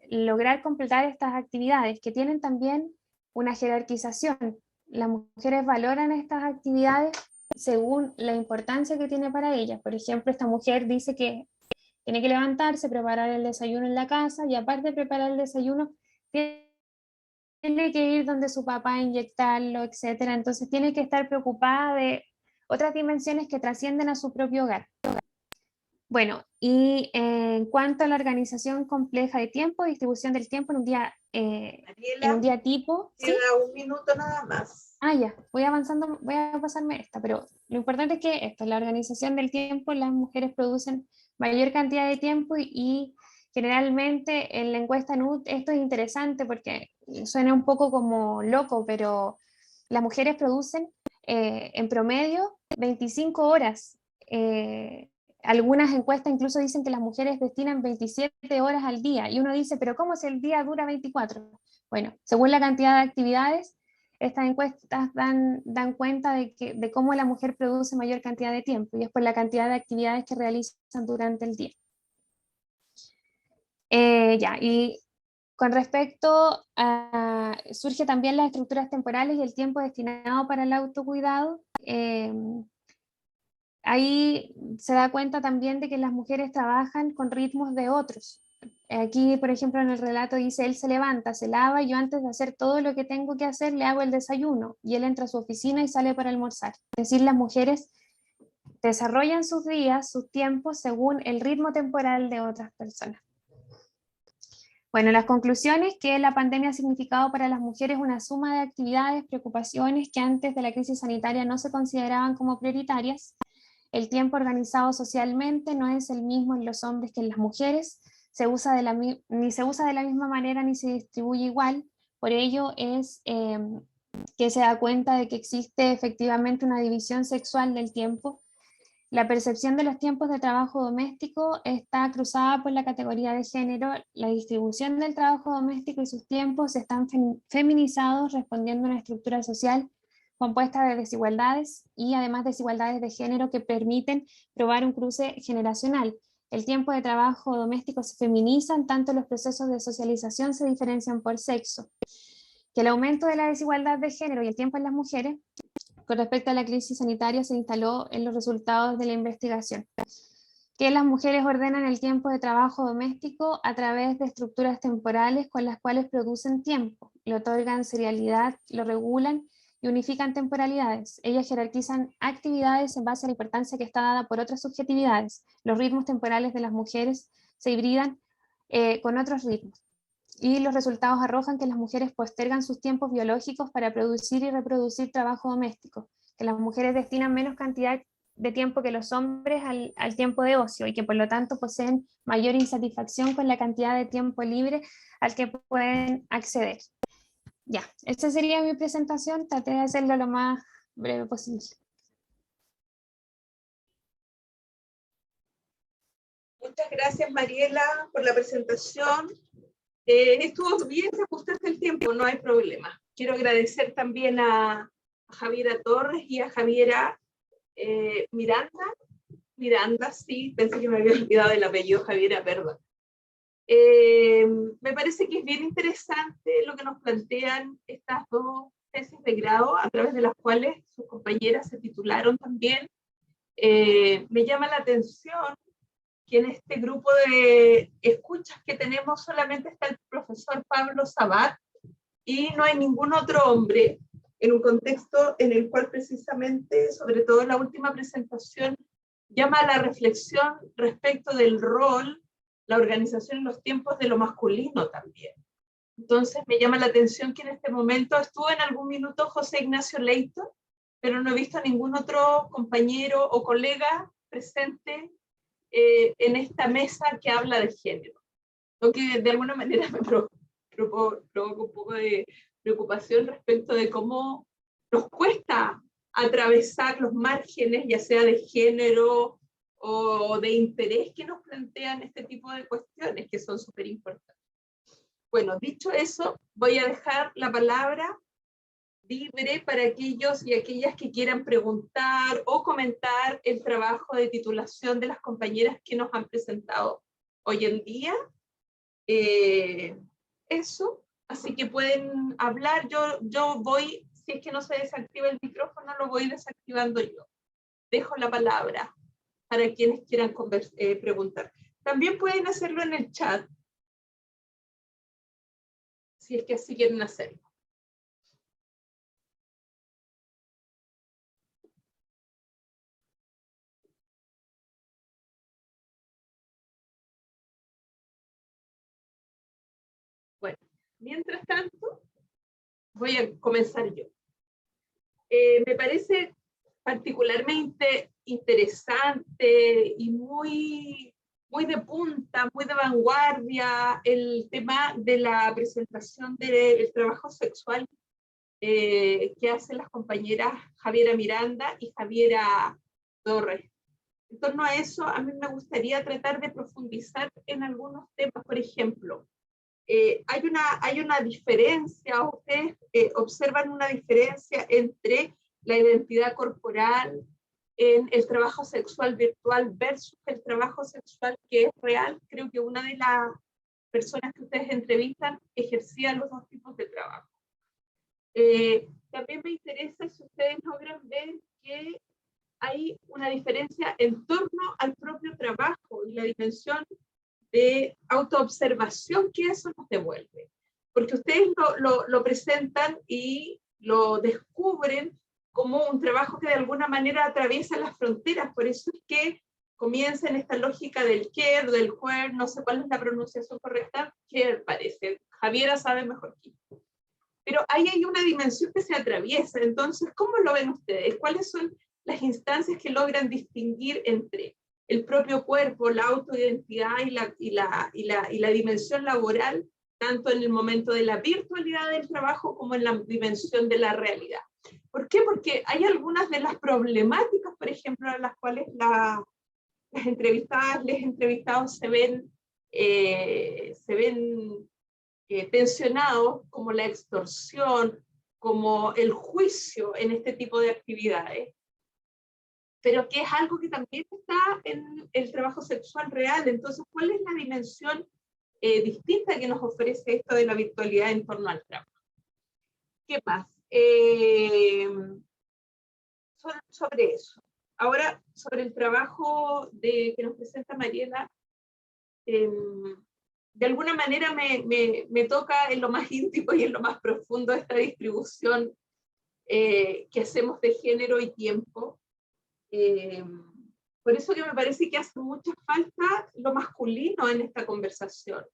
lograr completar estas actividades, que tienen también una jerarquización. Las mujeres valoran estas actividades según la importancia que tiene para ellas. Por ejemplo, esta mujer dice que tiene que levantarse, preparar el desayuno en la casa, y aparte de preparar el desayuno, tiene que ir donde su papá a inyectarlo, etc. Entonces tiene que estar preocupada de otras dimensiones que trascienden a su propio hogar. Bueno, y en cuanto a la organización compleja de tiempo, distribución del tiempo en un día tipo. Queda un minuto nada más. Ya, voy avanzando, voy a pasarme esta, pero lo importante es que esto, la organización del tiempo, las mujeres producen mayor cantidad de tiempo y generalmente en la encuesta NUT esto es interesante porque suena un poco como loco, pero las mujeres producen en promedio 25 horas. Algunas encuestas incluso dicen que las mujeres destinan 27 horas al día, y uno dice, pero ¿cómo si el día dura 24? Bueno, según la cantidad de actividades, estas encuestas dan cuenta de cómo la mujer produce mayor cantidad de tiempo, y es por la cantidad de actividades que realizan durante el día. Y con respecto a, surge también las estructuras temporales y el tiempo destinado para el autocuidado. Ahí se da cuenta también de que las mujeres trabajan con ritmos de otros. Aquí, por ejemplo, en el relato dice, él se levanta, se lava, y yo antes de hacer todo lo que tengo que hacer le hago el desayuno, y él entra a su oficina y sale para almorzar. Es decir, las mujeres desarrollan sus días, sus tiempos, según el ritmo temporal de otras personas. Bueno, las conclusiones: que la pandemia ha significado para las mujeres una suma de actividades, preocupaciones que antes de la crisis sanitaria no se consideraban como prioritarias. El tiempo organizado socialmente no es el mismo en los hombres que en las mujeres, ni se usa de la misma manera ni se distribuye igual. Por ello es que se da cuenta de que existe efectivamente una división sexual del tiempo. La percepción de los tiempos de trabajo doméstico está cruzada por la categoría de género. La distribución del trabajo doméstico y sus tiempos están feminizados, respondiendo a una estructura social compuesta de desigualdades, y además desigualdades de género que permiten probar un cruce generacional. El tiempo de trabajo doméstico se feminiza, en tanto los procesos de socialización se diferencian por sexo. Que el aumento de la desigualdad de género y el tiempo en las mujeres, con respecto a la crisis sanitaria, se instaló en los resultados de la investigación. que las mujeres ordenan el tiempo de trabajo doméstico a través de estructuras temporales con las cuales producen tiempo, le otorgan serialidad, lo regulan y unifican temporalidades. Ellas jerarquizan actividades en base a la importancia que está dada por otras subjetividades. Los ritmos temporales de las mujeres se hibridan con otros ritmos. Y los resultados arrojan que las mujeres postergan sus tiempos biológicos para producir y reproducir trabajo doméstico, que las mujeres destinan menos cantidad de tiempo que los hombres al tiempo de ocio y que por lo tanto poseen mayor insatisfacción con la cantidad de tiempo libre al que pueden acceder. Ya, esta sería mi presentación, traté de hacerlo lo más breve posible. Muchas gracias, Mariela, por la presentación. Estuvo bien, se ajustaste el tiempo, no hay problema. Quiero agradecer también a Javiera Torres y a Javiera Miranda, sí, pensé que me había olvidado el apellido, Javiera, perdón. Me parece que es bien interesante lo que nos plantean estas dos tesis de grado, a través de las cuales sus compañeras se titularon también. Me llama la atención que en este grupo de escuchas que tenemos solamente está el profesor Pablo Sabat y no hay ningún otro hombre, en un contexto en el cual precisamente, sobre todo la última presentación, llama a la reflexión respecto del rol, la organización y los tiempos de lo masculino también. Entonces me llama la atención que en este momento estuvo en algún minuto José Ignacio Leito, pero no he visto a ningún otro compañero o colega presente en esta mesa que habla de género. Lo que de alguna manera me provoca un poco de preocupación respecto de cómo nos cuesta atravesar los márgenes, ya sea de género o de interés que nos plantean este tipo de cuestiones que son súper importantes. Bueno, dicho eso, voy a dejar la palabra libre para aquellos y aquellas que quieran preguntar o comentar el trabajo de titulación de las compañeras que nos han presentado hoy en día. Eso, así que pueden hablar, yo voy, si es que no se desactiva el micrófono, lo voy desactivando yo. Dejo la palabra para quienes quieran preguntar. También pueden hacerlo en el chat, si es que así quieren hacerlo. Bueno, mientras tanto, voy a comenzar yo. Me parece particularmente interesante y muy de punta, muy de vanguardia el tema de la presentación del trabajo sexual que hacen las compañeras Javiera Miranda y Javiera Torres. En torno a eso, a mí me gustaría tratar de profundizar en algunos temas. Por ejemplo, hay una diferencia, ustedes observan una diferencia entre la identidad corporal en el trabajo sexual virtual versus el trabajo sexual que es real. Creo que una de las personas que ustedes entrevistan ejercía los dos tipos de trabajo. También me interesa si ustedes logran ver que hay una diferencia en torno al propio trabajo y la dimensión de autoobservación que eso nos devuelve. Porque ustedes lo presentan y lo descubren como un trabajo que de alguna manera atraviesa las fronteras, por eso es que comienza en esta lógica del care, del where, no sé cuál es la pronunciación correcta, care parece, Javiera sabe mejor que yo. Pero ahí hay una dimensión que se atraviesa, entonces, ¿cómo lo ven ustedes? ¿Cuáles son las instancias que logran distinguir entre el propio cuerpo, la autoidentidad y la dimensión laboral, tanto en el momento de la virtualidad del trabajo como en la dimensión de la realidad? ¿Por qué? Porque hay algunas de las problemáticas, por ejemplo, a las cuales las entrevistadas, los entrevistados se ven tensionados, como la extorsión, como el juicio en este tipo de actividades, pero que es algo que también está en el trabajo sexual real. Entonces, ¿cuál es la dimensión distinta que nos ofrece esto de la virtualidad en torno al trabajo? ¿Qué más? Sobre eso. Ahora, sobre el trabajo que nos presenta Mariela, de alguna manera me toca en lo más íntimo y en lo más profundo esta distribución que hacemos de género y tiempo. Por eso que me parece que hace mucha falta lo masculino en esta conversación,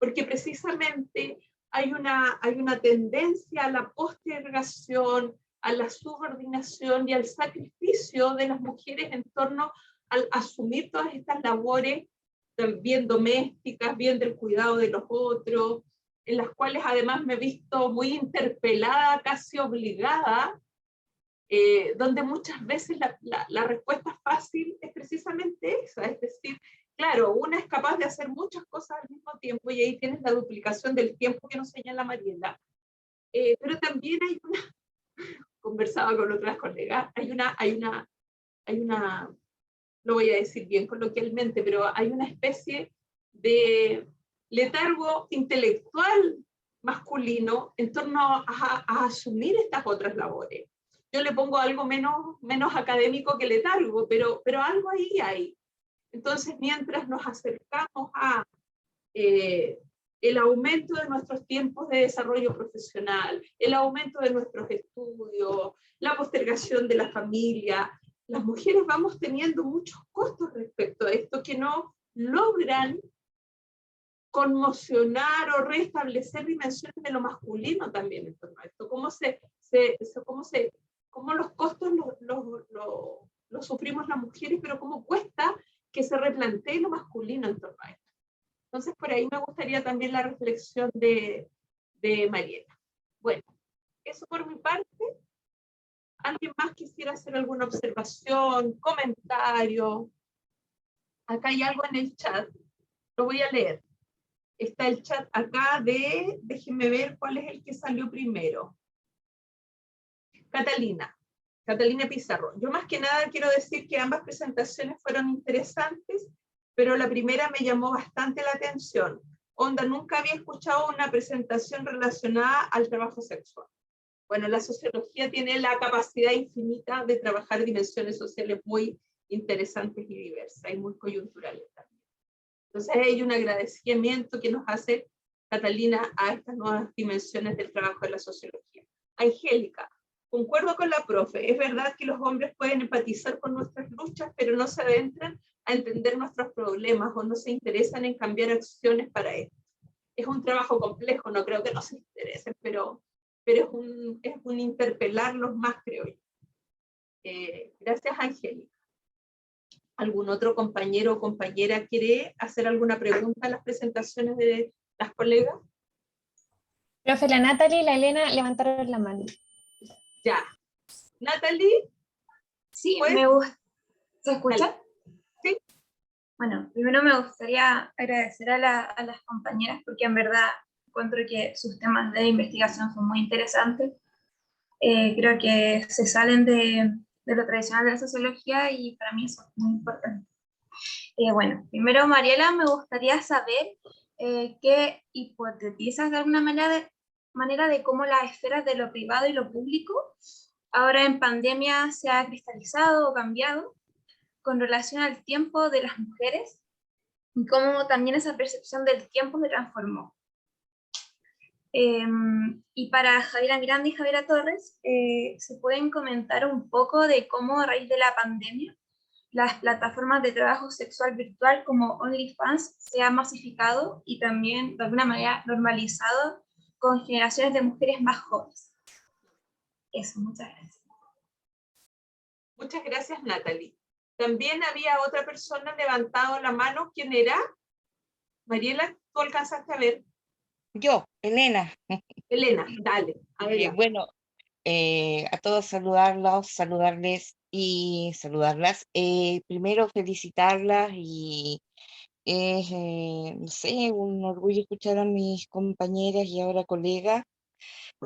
porque precisamente hay una tendencia a la postergación, a la subordinación y al sacrificio de las mujeres en torno al asumir todas estas labores, bien domésticas, bien del cuidado de los otros, en las cuales además me he visto muy interpelada, casi obligada, donde muchas veces la respuesta fácil es precisamente esa, es decir, claro, una es capaz de hacer muchas cosas al mismo tiempo y ahí tienes la duplicación del tiempo que nos señala Mariela, pero también hay una, conversaba con otras colegas, hay una, lo voy a decir bien coloquialmente, pero hay una especie de letargo intelectual masculino en torno a asumir estas otras labores. Yo le pongo algo menos académico que letargo, pero algo ahí hay. Entonces, mientras nos acercamos a el aumento de nuestros tiempos de desarrollo profesional, el aumento de nuestros estudios, la postergación de la familia, las mujeres vamos teniendo muchos costos respecto a esto que no logran conmocionar o restablecer dimensiones de lo masculino también en torno a esto. Cómo los costos los sufrimos las mujeres, pero cómo cuesta que se replantee lo masculino en torno a esto. Entonces, por ahí me gustaría también la reflexión de Mariela. Bueno, eso por mi parte. ¿Alguien más quisiera hacer alguna observación, comentario? Acá hay algo en el chat, lo voy a leer. Está el chat acá déjenme ver cuál es el que salió primero. Catalina Pizarro. Yo más que nada quiero decir que ambas presentaciones fueron interesantes, pero la primera me llamó bastante la atención. Onda, nunca había escuchado una presentación relacionada al trabajo sexual. Bueno, la sociología tiene la capacidad infinita de trabajar dimensiones sociales muy interesantes y diversas, y muy coyunturales también. Entonces hay un agradecimiento que nos hace Catalina a estas nuevas dimensiones del trabajo de la sociología. Angélica, concuerdo con la profe, es verdad que los hombres pueden empatizar con nuestras luchas, pero no se adentran a entender nuestros problemas o no se interesan en cambiar acciones para esto. Es un trabajo complejo, no creo que no se interesen, pero es un interpelarlos más, creo yo. Gracias, Angélica. ¿Algún otro compañero o compañera quiere hacer alguna pregunta a las presentaciones de las colegas? Profe, la Natalie y la Elena levantaron la mano. Ya. Natalie. Sí, ¿Pues? me gusta. ¿Se escucha? Sí. Bueno, primero me gustaría agradecer a las compañeras porque en verdad encuentro que sus temas de investigación son muy interesantes. Creo que se salen de lo tradicional de la sociología y para mí eso es muy importante. Bueno, primero Mariela, me gustaría saber qué hipotetizas de alguna manera de cómo las esferas de lo privado y lo público ahora en pandemia se ha cristalizado o cambiado con relación al tiempo de las mujeres y cómo también esa percepción del tiempo se transformó. Y para Javiera Miranda y Javiera Torres, ¿se pueden comentar un poco de cómo a raíz de la pandemia las plataformas de trabajo sexual virtual como OnlyFans se han masificado y también de alguna manera normalizado con generaciones de mujeres más jóvenes? Eso, muchas gracias. Muchas gracias, Natalie. También había otra persona levantado la mano. ¿Quién era? Mariela, ¿tú alcanzaste a ver? Yo, Elena. Elena, dale. Bueno, a todos saludarles y saludarlas. Primero felicitarlas y es, no sé, un orgullo escuchar a mis compañeras y ahora colegas.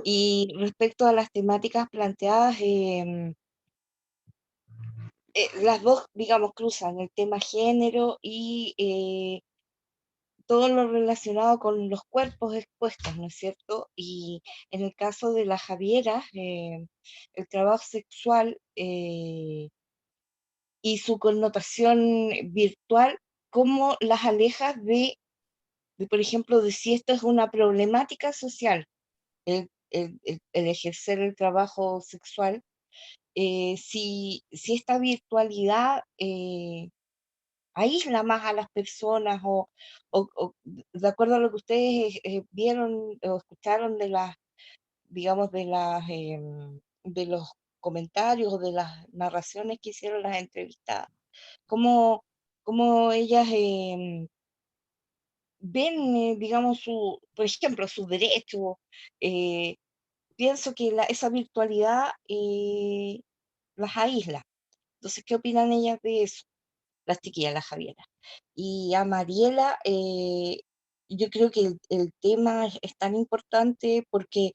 Y respecto a las temáticas planteadas, las dos, digamos, cruzan el tema género y todo lo relacionado con los cuerpos expuestos, ¿no es cierto? Y en el caso de la Javiera, el trabajo sexual y su connotación virtual, ¿cómo las alejas por ejemplo, de si esto es una problemática social, el ejercer el trabajo sexual, si esta virtualidad aísla más a las personas o de acuerdo a lo que ustedes vieron o escucharon de las, digamos, de los comentarios o de las narraciones que hicieron las entrevistadas, cómo, cómo ellas ven, digamos, por ejemplo, sus derechos. eh, Pienso que esa virtualidad las aísla. Entonces, ¿qué opinan ellas de eso? Las chiquillas, la Javiera. Y a Mariela, yo creo que el tema es tan importante porque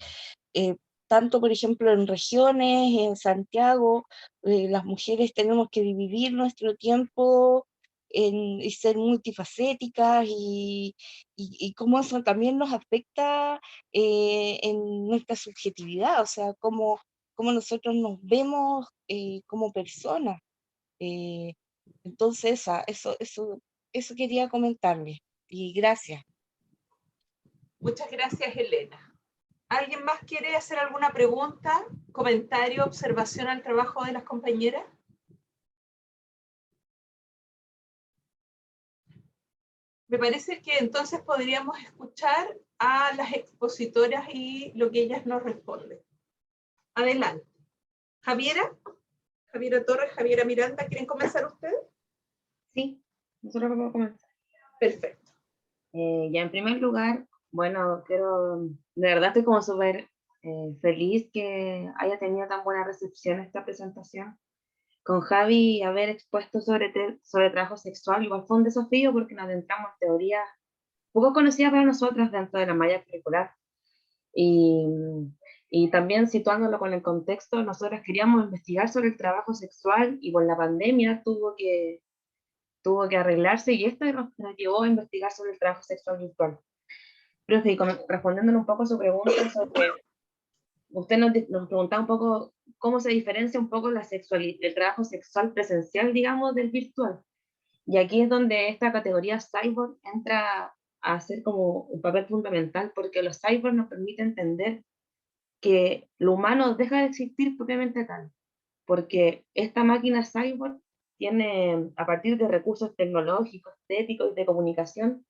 eh, tanto, por ejemplo, en regiones, en Santiago, las mujeres tenemos que dividir nuestro tiempo y ser multifacéticas y cómo eso también nos afecta en nuestra subjetividad, o sea, cómo nosotros nos vemos como personas. Eh, entonces, eso quería comentarles y gracias. Muchas gracias, Elena. ¿Alguien más quiere hacer alguna pregunta, comentario, observación al trabajo de las compañeras? Me parece que entonces podríamos escuchar a las expositoras y lo que ellas nos responden. Adelante. Javiera Torres, Javiera Miranda, ¿quieren comenzar ustedes? Sí, nosotros vamos a comenzar. Perfecto. Ya en primer lugar, bueno, de verdad estoy como súper feliz que haya tenido tan buena recepción esta presentación. Con Javi haber expuesto sobre trabajo sexual, igual fue un desafío porque nos adentramos en teorías poco conocidas para nosotras dentro de la malla curricular. Y, y también situándolo con el contexto, nosotros queríamos investigar sobre el trabajo sexual y con la pandemia tuvo que arreglarse y esto nos llevó a investigar sobre el trabajo sexual virtual. Pero sí, respondiéndole un poco a su pregunta sobre, usted nos preguntaba un poco cómo se diferencia un poco el trabajo sexual presencial, digamos, del virtual. Y aquí es donde esta categoría cyborg entra a ser como un papel fundamental, porque los cyborg nos permiten entender que lo humano deja de existir propiamente tal, porque esta máquina cyborg tiene, a partir de recursos tecnológicos, estéticos y de comunicación,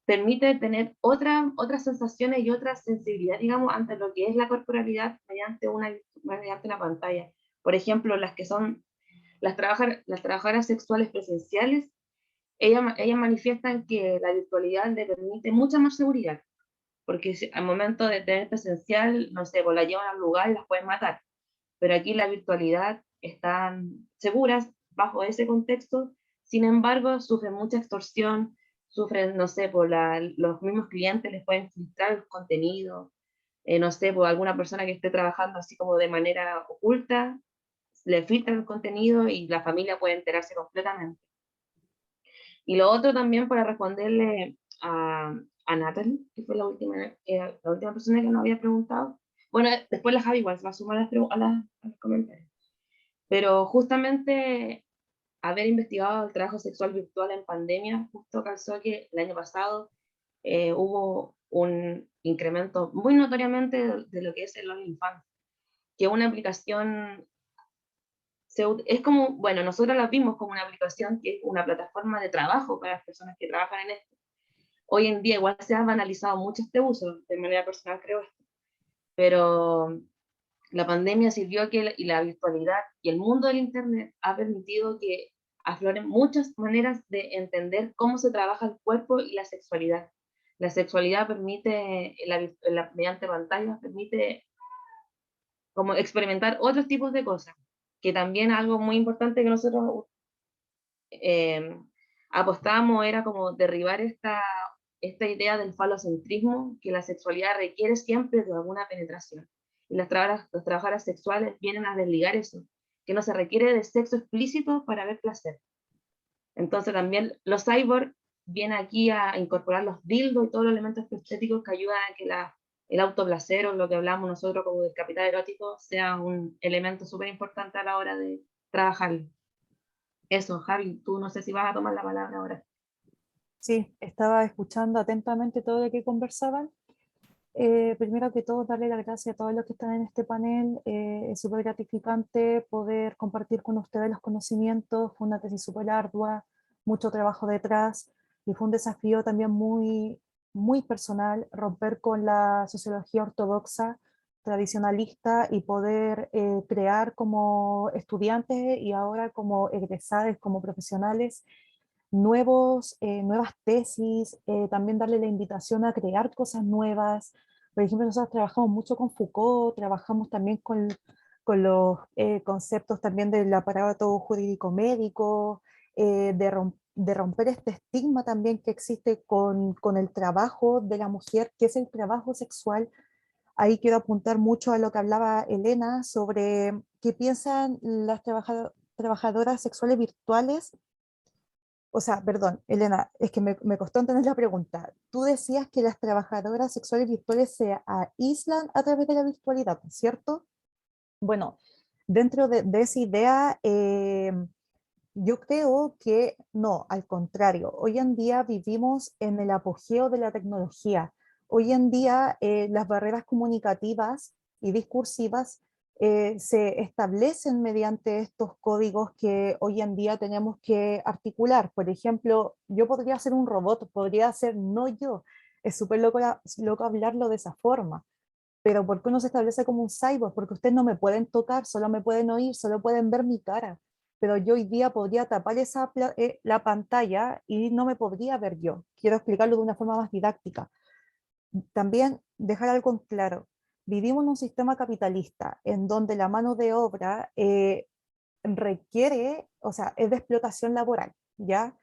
permite tener otras sensaciones y otra sensibilidad, digamos, ante lo que es la corporalidad mediante una pantalla. Por ejemplo, las que son las trabajadoras sexuales presenciales, ellas manifiestan que la virtualidad le permite mucha más seguridad, porque al momento de tener presencial, no sé, pues la llevan al lugar y las pueden matar, pero aquí la virtualidad están seguras bajo ese contexto, sin embargo, sufren mucha extorsión, sufren, no sé, los mismos clientes les pueden filtrar el contenido, no sé, por alguna persona que esté trabajando así como de manera oculta, le filtran el contenido y la familia puede enterarse completamente. Y lo otro también para responderle a Natalie, que fue la última persona que nos había preguntado. Bueno, después la Javi igual se va a sumar a los comentarios. Pero justamente haber investigado el trabajo sexual virtual en pandemia, justo calzó que el año pasado hubo un incremento muy notoriamente de lo que es el OnlyFans, que es una aplicación, es como, bueno, nosotros la vimos como una aplicación que es una plataforma de trabajo para las personas que trabajan en esto. Hoy en día igual se ha banalizado mucho este uso, de manera personal creo esto, pero la pandemia sirvió y la virtualidad y el mundo del Internet ha permitido que afloren muchas maneras de entender cómo se trabaja el cuerpo y la sexualidad. La sexualidad permite, mediante pantallas, permite como experimentar otros tipos de cosas, que también algo muy importante que nosotros apostábamos era como derribar esta idea del falocentrismo, que la sexualidad requiere siempre de alguna penetración. Y las trabajadoras sexuales vienen a desligar eso, que no se requiere de sexo explícito para ver placer. Entonces también los cyborg vienen aquí a incorporar los dildos y todos los elementos estéticos que ayudan a que el autoplacer o lo que hablamos nosotros como del capital erótico sea un elemento súper importante a la hora de trabajar. Eso, Javi, tú no sé si vas a tomar la palabra ahora. Sí, estaba escuchando atentamente todo lo que conversaban. Primero que todo, darle las gracias a todos los que están en este panel. Es súper gratificante poder compartir con ustedes los conocimientos. Fue una tesis súper ardua, mucho trabajo detrás y fue un desafío también muy, muy personal romper con la sociología ortodoxa, tradicionalista y poder crear como estudiantes y ahora como egresados, como profesionales, nuevas tesis, también darle la invitación a crear cosas nuevas. Por ejemplo, nosotros trabajamos mucho con Foucault, trabajamos también con los conceptos también del aparato jurídico médico, de romper este estigma también que existe con el trabajo de la mujer, que es el trabajo sexual. Ahí quiero apuntar mucho a lo que hablaba Elena sobre qué piensan las trabajadoras sexuales virtuales. O sea, perdón, Elena, es que me costó entender la pregunta. Tú decías que las trabajadoras sexuales virtuales se aíslan a través de la virtualidad, ¿cierto? Bueno, dentro de esa idea, yo creo que no, al contrario. Hoy en día vivimos en el apogeo de la tecnología. Hoy en día las barreras comunicativas y discursivas se establecen mediante estos códigos que hoy en día tenemos que articular. Por ejemplo, yo podría ser un robot, podría ser no yo. Es súper loco hablarlo de esa forma. Pero ¿por qué uno se establece como un cyborg? Porque ustedes no me pueden tocar, solo me pueden oír, solo pueden ver mi cara. Pero yo hoy día podría tapar la pantalla y no me podría ver yo. Quiero explicarlo de una forma más didáctica. También dejar algo en claro. Vivimos en un sistema capitalista en donde la mano de obra requiere, o sea, es de explotación laboral, ¿ya?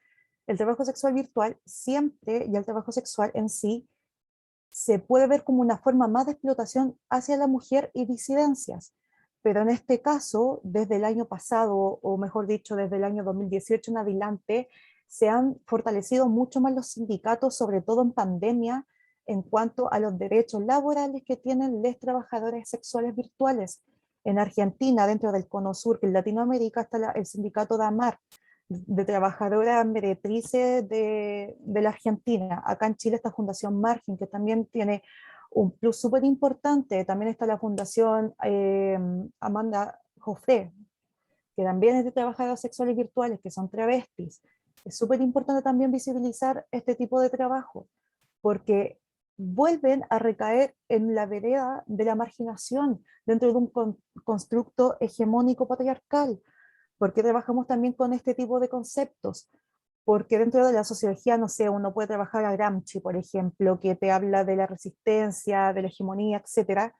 El trabajo sexual virtual siempre, y el trabajo sexual en sí, se puede ver como una forma más de explotación hacia la mujer y disidencias. Pero en este caso, desde el año pasado, o mejor dicho, desde el año 2018 en adelante, se han fortalecido mucho más los sindicatos, sobre todo en pandemia, en cuanto a los derechos laborales que tienen los trabajadores sexuales virtuales. En Argentina, dentro del Cono Sur, que en Latinoamérica está el sindicato de AMAR, de trabajadoras meretrices de la Argentina. Acá en Chile está Fundación Margen, que también tiene un plus súper importante. También está la Fundación Amanda Jofré, que también es de trabajadoras sexuales virtuales, que son travestis. Es súper importante también visibilizar este tipo de trabajo, porque vuelven a recaer en la vereda de la marginación dentro de un constructo hegemónico patriarcal. ¿Por qué trabajamos también con este tipo de conceptos? Porque dentro de la sociología, no sé, uno puede trabajar a Gramsci, por ejemplo, que te habla de la resistencia, de la hegemonía, etcétera,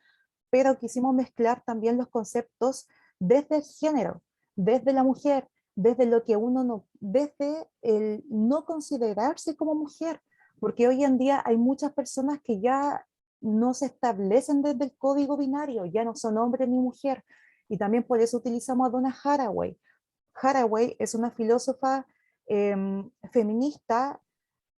pero quisimos mezclar también los conceptos desde el género, desde la mujer, desde lo que uno no, desde el no considerarse como mujer, porque hoy en día hay muchas personas que ya no se establecen desde el código binario, ya no son hombre ni mujer, y también por eso utilizamos a Donna Haraway. Haraway es una filósofa feminista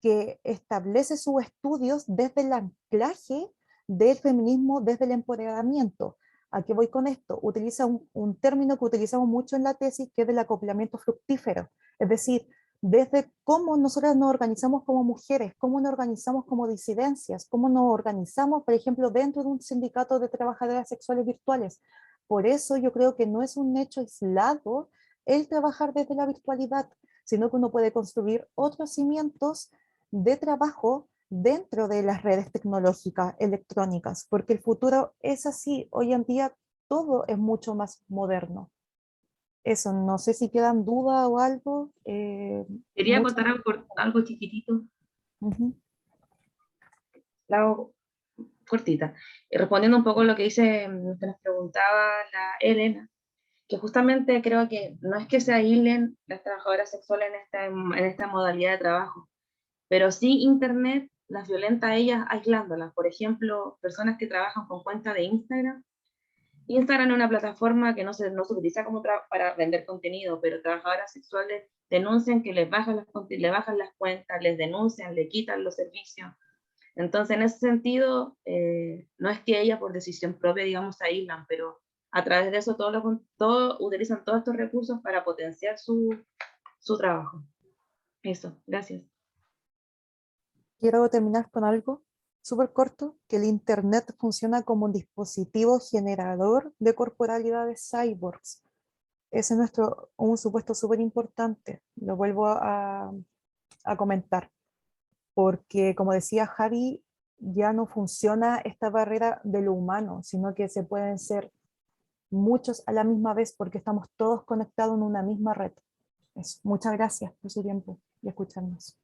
que establece sus estudios desde el anclaje del feminismo, desde el empoderamiento. ¿A qué voy con esto? Utiliza un término que utilizamos mucho en la tesis, que es del acoplamiento fructífero, es decir, desde cómo nosotras nos organizamos como mujeres, cómo nos organizamos como disidencias, cómo nos organizamos, por ejemplo, dentro de un sindicato de trabajadoras sexuales virtuales. Por eso yo creo que no es un hecho aislado el trabajar desde la virtualidad, sino que uno puede construir otros cimientos de trabajo dentro de las redes tecnológicas, electrónicas, porque el futuro es así. Hoy en día todo es mucho más moderno. Eso, no sé si quedan dudas o algo. Quería contar algo chiquitito, Ujú. la hago cortita. Y respondiendo un poco a lo que que nos preguntaba la Elena, que justamente creo que no es que se aíslen las trabajadoras sexuales en esta modalidad de trabajo, pero sí Internet las violenta a ellas aislándolas. Por ejemplo, personas que trabajan con cuenta de Instagram. Instagram es una plataforma que no se utiliza como para vender contenido, pero trabajadoras sexuales denuncian que le bajan las cuentas, les denuncian, le quitan los servicios. Entonces, en ese sentido, no es que ellas por decisión propia, digamos, se aíslan, pero a través de eso utilizan todos estos recursos para potenciar su trabajo. Eso, gracias. Quiero terminar con algo súper corto, que el Internet funciona como un dispositivo generador de corporalidades cyborgs. Ese es un supuesto súper importante, lo vuelvo a comentar, porque como decía Javi, ya no funciona esta barrera de lo humano, sino que se pueden ser muchos a la misma vez porque estamos todos conectados en una misma red. Eso. Muchas gracias por su tiempo y escucharnos.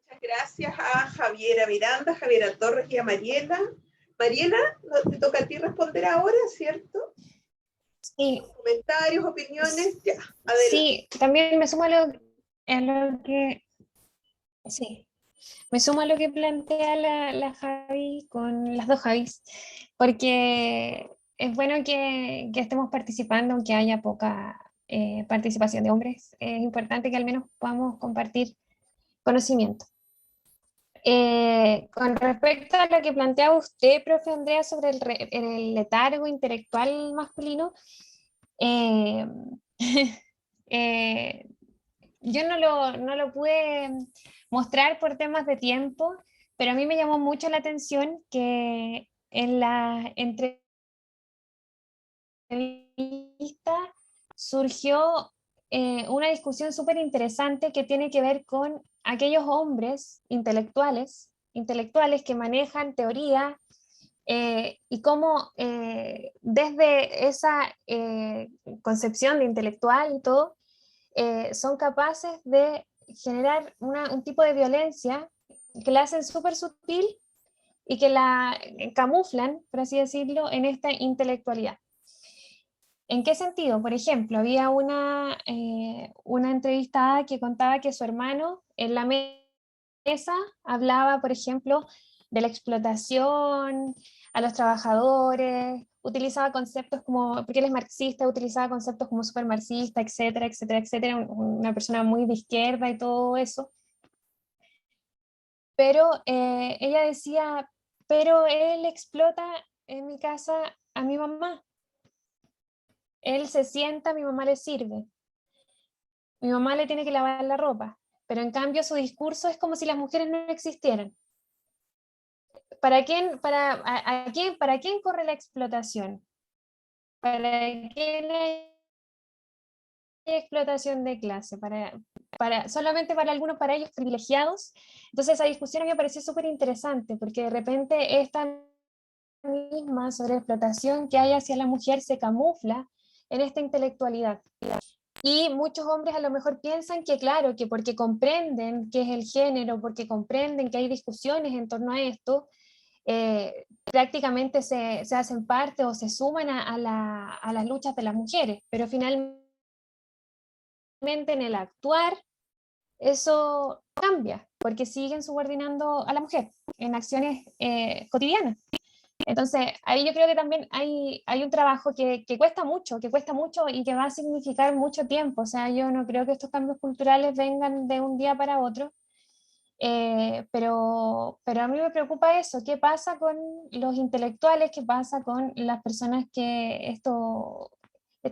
Muchas gracias a Javiera Miranda, Javiera Torres y a Mariela. Mariela, te toca a ti responder ahora, ¿cierto? Sí, Comentarios, opiniones, ya, adelante. sí, también me sumo a lo que... Sí, me sumo a lo que plantea la Javi con las dos Javis, porque es bueno que estemos participando, aunque haya poca participación de hombres. Es importante que al menos podamos compartir conocimiento. Con respecto a lo que planteaba usted, profe Andrea, sobre el letargo intelectual masculino, eh, eh, yo no lo pude mostrar por temas de tiempo, pero a mí me llamó mucho la atención que en la entrevista surgió una discusión súper interesante que tiene que ver con aquellos hombres intelectuales que manejan teoría y cómo desde esa concepción de intelectual y todo, son capaces de generar un tipo de violencia que la hacen súper sutil y que la camuflan, por así decirlo, en esta intelectualidad. ¿En qué sentido? Por ejemplo, había una entrevistada que contaba que su hermano en la mesa hablaba, por ejemplo, de la explotación a los trabajadores, utilizaba conceptos como, porque él es marxista, utilizaba conceptos como supermarxista, etcétera, etcétera, etcétera, una persona muy de izquierda y todo eso. Pero ella decía, pero él explota en mi casa a mi mamá. Él se sienta, mi mamá le sirve. Mi mamá le tiene que lavar la ropa. Pero en cambio su discurso es como si las mujeres no existieran. ¿Para quién corre la explotación? ¿Para quién hay explotación de clase? Solamente para algunos, para ellos privilegiados. Entonces esa discusión a mí me pareció súper interesante, porque de repente esta misma sobre explotación que hay hacia la mujer se camufla en esta intelectualidad. Y muchos hombres a lo mejor piensan que, claro, que porque comprenden qué es el género, porque comprenden que hay discusiones en torno a esto, prácticamente se hacen parte o se suman a las luchas de las mujeres, pero finalmente en el actuar eso cambia, porque siguen subordinando a la mujer en acciones cotidianas. Entonces, ahí yo creo que también hay un trabajo que cuesta mucho y que va a significar mucho tiempo. O sea, yo no creo que estos cambios culturales vengan de un día para otro, pero a mí me preocupa eso, ¿qué pasa con los intelectuales? ¿Qué pasa con las personas estos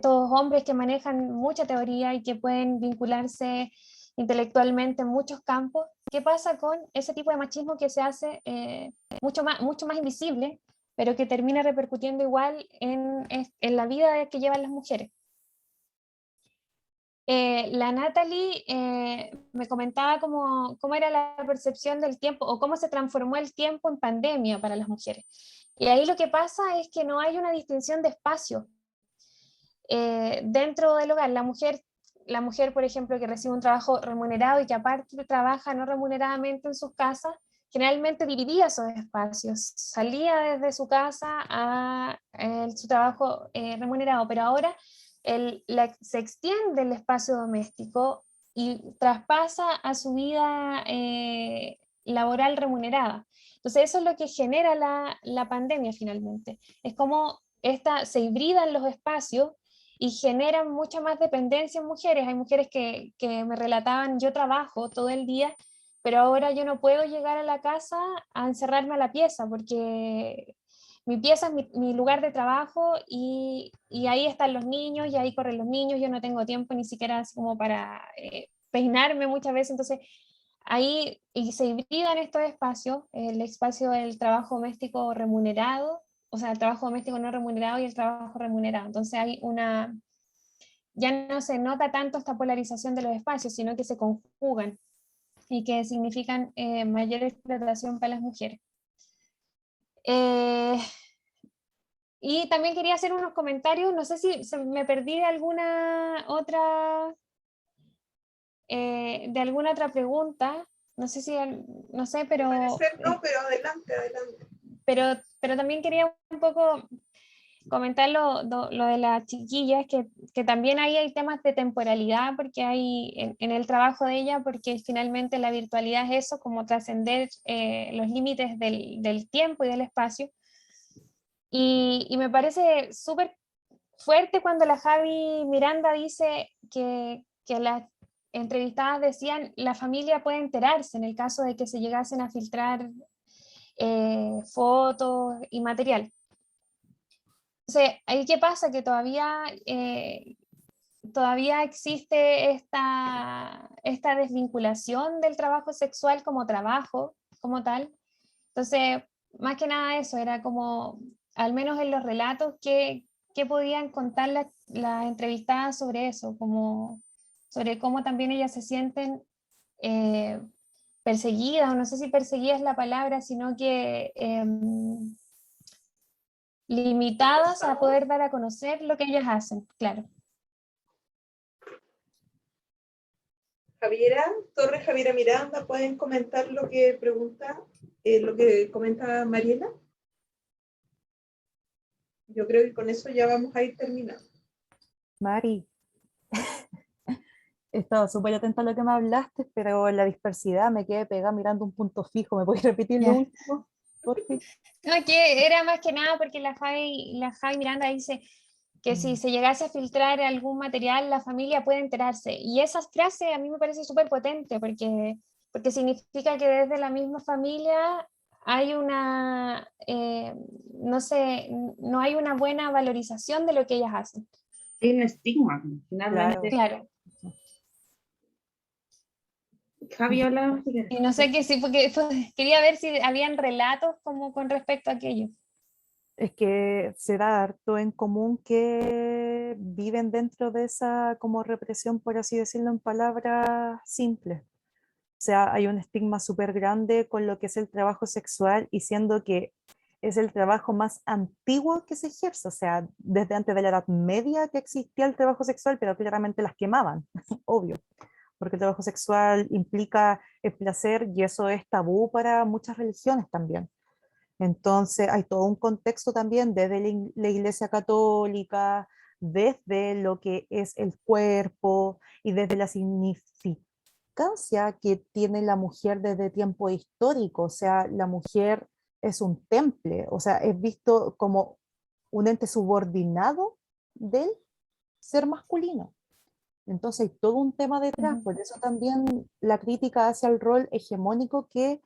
hombres que manejan mucha teoría y que pueden vincularse intelectualmente en muchos campos? ¿Qué pasa con ese tipo de machismo que se hace mucho más invisible, pero que termina repercutiendo igual en la vida que llevan las mujeres? La Natalie me comentaba cómo era la percepción del tiempo o cómo se transformó el tiempo en pandemia para las mujeres. Y ahí lo que pasa es que no hay una distinción de espacio. Dentro del hogar, la mujer, por ejemplo, que recibe un trabajo remunerado y que aparte trabaja no remuneradamente en sus casas, generalmente dividía esos espacios, salía desde su casa a su trabajo remunerado, pero ahora se extiende el espacio doméstico y traspasa a su vida laboral remunerada. Entonces eso es lo que genera la pandemia finalmente. Es como se hibridan los espacios y generan mucha más dependencia en mujeres. Hay mujeres que me relataban, yo trabajo todo el día, pero ahora yo no puedo llegar a la casa a encerrarme a la pieza porque mi pieza es mi lugar de trabajo y ahí están los niños y ahí corren los niños, yo no tengo tiempo ni siquiera así como para peinarme muchas veces, entonces ahí y se hibridan estos espacios, el espacio del trabajo doméstico remunerado, o sea, el trabajo doméstico no remunerado y el trabajo remunerado. Entonces hay ya no se nota tanto esta polarización de los espacios, sino que se conjugan y que significan mayor explotación para las mujeres. Y también quería hacer unos comentarios, no sé si me perdí de alguna otra pregunta, no sé si, no sé, pero... No, pero adelante, adelante. Pero también quería un poco comentar lo de las chiquillas, que también ahí hay temas de temporalidad, porque hay en el trabajo de ella, porque finalmente la virtualidad es eso, como trascender los límites del tiempo y del espacio. Y me parece súper fuerte cuando la Javi Miranda dice que las entrevistadas decían la familia puede enterarse en el caso de que se llegasen a filtrar fotos y material. Entonces, ¿ahí qué pasa? Que todavía existe esta desvinculación del trabajo sexual como trabajo, como tal. Entonces, más que nada eso, era como, al menos en los relatos, ¿qué podían contar las entrevistadas sobre eso? Como, sobre cómo también ellas se sienten perseguidas, o no sé si perseguida es la palabra, sino que limitadas a poder dar a conocer lo que ellas hacen, claro. Javiera Miranda, ¿pueden comentar lo que pregunta, lo que comenta Mariela? Yo creo que con eso ya vamos a ir terminando. Mari, he estado súper atenta a lo que me hablaste, pero en la dispersidad me quedé pegada mirando un punto fijo. ¿Me puedes repetir lo último? Por fin. No, que era más que nada porque la Javi Miranda dice que si se llegase a filtrar algún material, la familia puede enterarse. Y esa frase a mí me parece súper potente, porque significa que desde la misma familia hay una, no sé, no hay una buena valorización de lo que ellas hacen. Hay un estigma, finalmente. Claro. Javi, hola. Y no sé qué, sí, porque quería ver si habían relatos como con respecto a aquello. Es que se da harto en común que viven dentro de esa como represión, por así decirlo en palabras simples. O sea, hay un estigma súper grande con lo que es el trabajo sexual, y siendo que es el trabajo más antiguo que se ejerce, o sea, desde antes de la Edad Media que existía el trabajo sexual, pero claramente las quemaban, obvio, porque el trabajo sexual implica el placer y eso es tabú para muchas religiones también. Entonces hay todo un contexto también desde la Iglesia Católica, desde lo que es el cuerpo y desde la significancia que tiene la mujer desde tiempo histórico. O sea, la mujer es un temple, o sea, es visto como un ente subordinado del ser masculino. Entonces hay todo un tema detrás, por eso también la crítica hacia el rol hegemónico que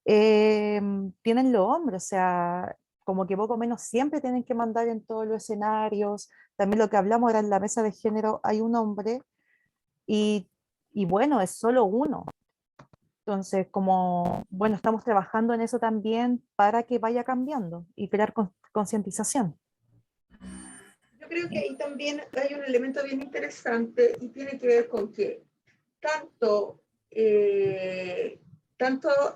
tienen los hombres, o sea, como que poco o menos siempre tienen que mandar en todos los escenarios. También lo que hablamos era en la mesa de género, hay un hombre y bueno, es solo uno. Entonces, como, bueno, estamos trabajando en eso también para que vaya cambiando y crear concientización. Yo creo que ahí también hay un elemento bien interesante y tiene que ver con que tanto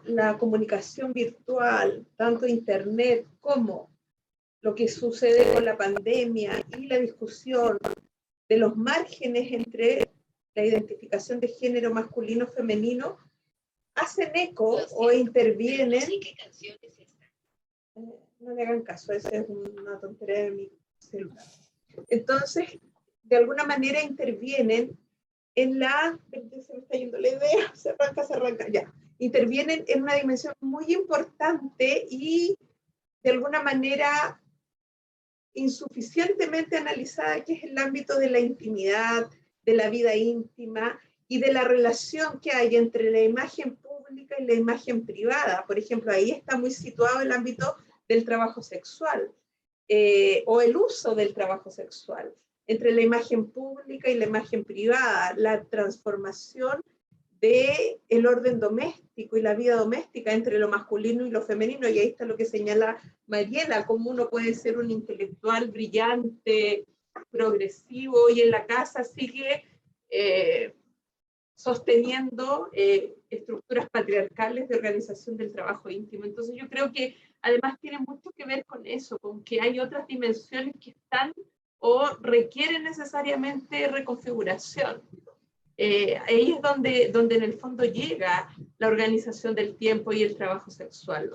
la comunicación virtual, tanto internet como lo que sucede con la pandemia y la discusión de los márgenes entre la identificación de género masculino-femenino, hacen eco o intervienen. No le hagan caso, esa es una tontería de mi celular. Entonces, de alguna manera intervienen en la, se me está yendo la idea, se arranca, ya. Intervienen en una dimensión muy importante y de alguna manera insuficientemente analizada, que es el ámbito de la intimidad, de la vida íntima y de la relación que hay entre la imagen pública y la imagen privada. Por ejemplo, ahí está muy situado el ámbito del trabajo sexual o el uso del trabajo sexual. entre la imagen pública y la imagen privada, la transformación del orden doméstico y la vida doméstica entre lo masculino y lo femenino, y ahí está lo que señala Mariela, cómo uno puede ser un intelectual brillante, progresivo, y en la casa sigue sosteniendo estructuras patriarcales de organización del trabajo íntimo. Entonces yo creo que además tiene mucho que ver con eso, con que hay otras dimensiones que están o requieren necesariamente reconfiguración. Ahí es donde en el fondo llega la organización del tiempo y el trabajo sexual.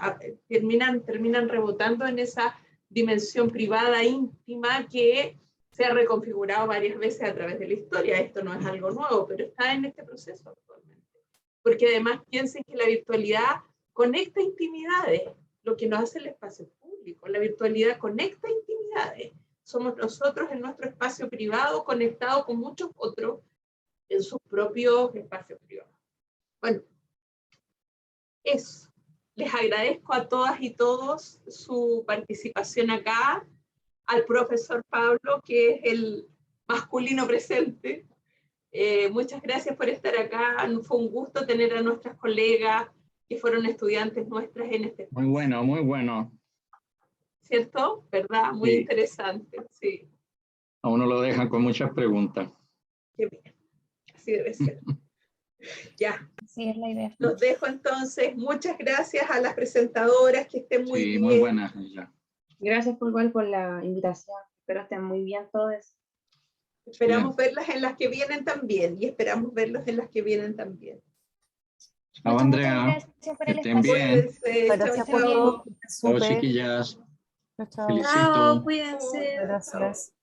Terminan rebotando en esa dimensión privada, íntima, que se ha reconfigurado varias veces a través de la historia. Esto no es algo nuevo, pero está en este proceso actualmente. Porque además piensen que la virtualidad conecta intimidades, lo que nos hace el espacio público. La virtualidad conecta intimidades. Somos nosotros en nuestro espacio privado conectados con muchos otros en sus propios espacios privados. Bueno, eso. Les agradezco a todas y todos su participación acá, al profesor Pablo, que es el masculino presente. Muchas gracias por estar acá. Fue un gusto tener a nuestras colegas que fueron estudiantes nuestras en este espacio. Muy bueno, muy bueno. ¿Cierto? ¿Verdad? Muy Sí. interesante, sí. A uno lo dejan con muchas preguntas. Qué bien. Así debe ser. Ya. Sí, es la idea. Los dejo entonces. Muchas gracias a las presentadoras, que estén muy bien. Muy buenas. Ya. Gracias por la invitación. Espero estén muy bien todos. Esperamos verlas en las que vienen también, y esperamos verlos en las que vienen también. Chao, Muchas Andrea. gracias por Que el estén espacio. bien. Cuídense. Gracias Chao, por chao. todo. Chao, Súper. chiquillas. Chao, chao. Felicito. Chao, cuídense. Gracias.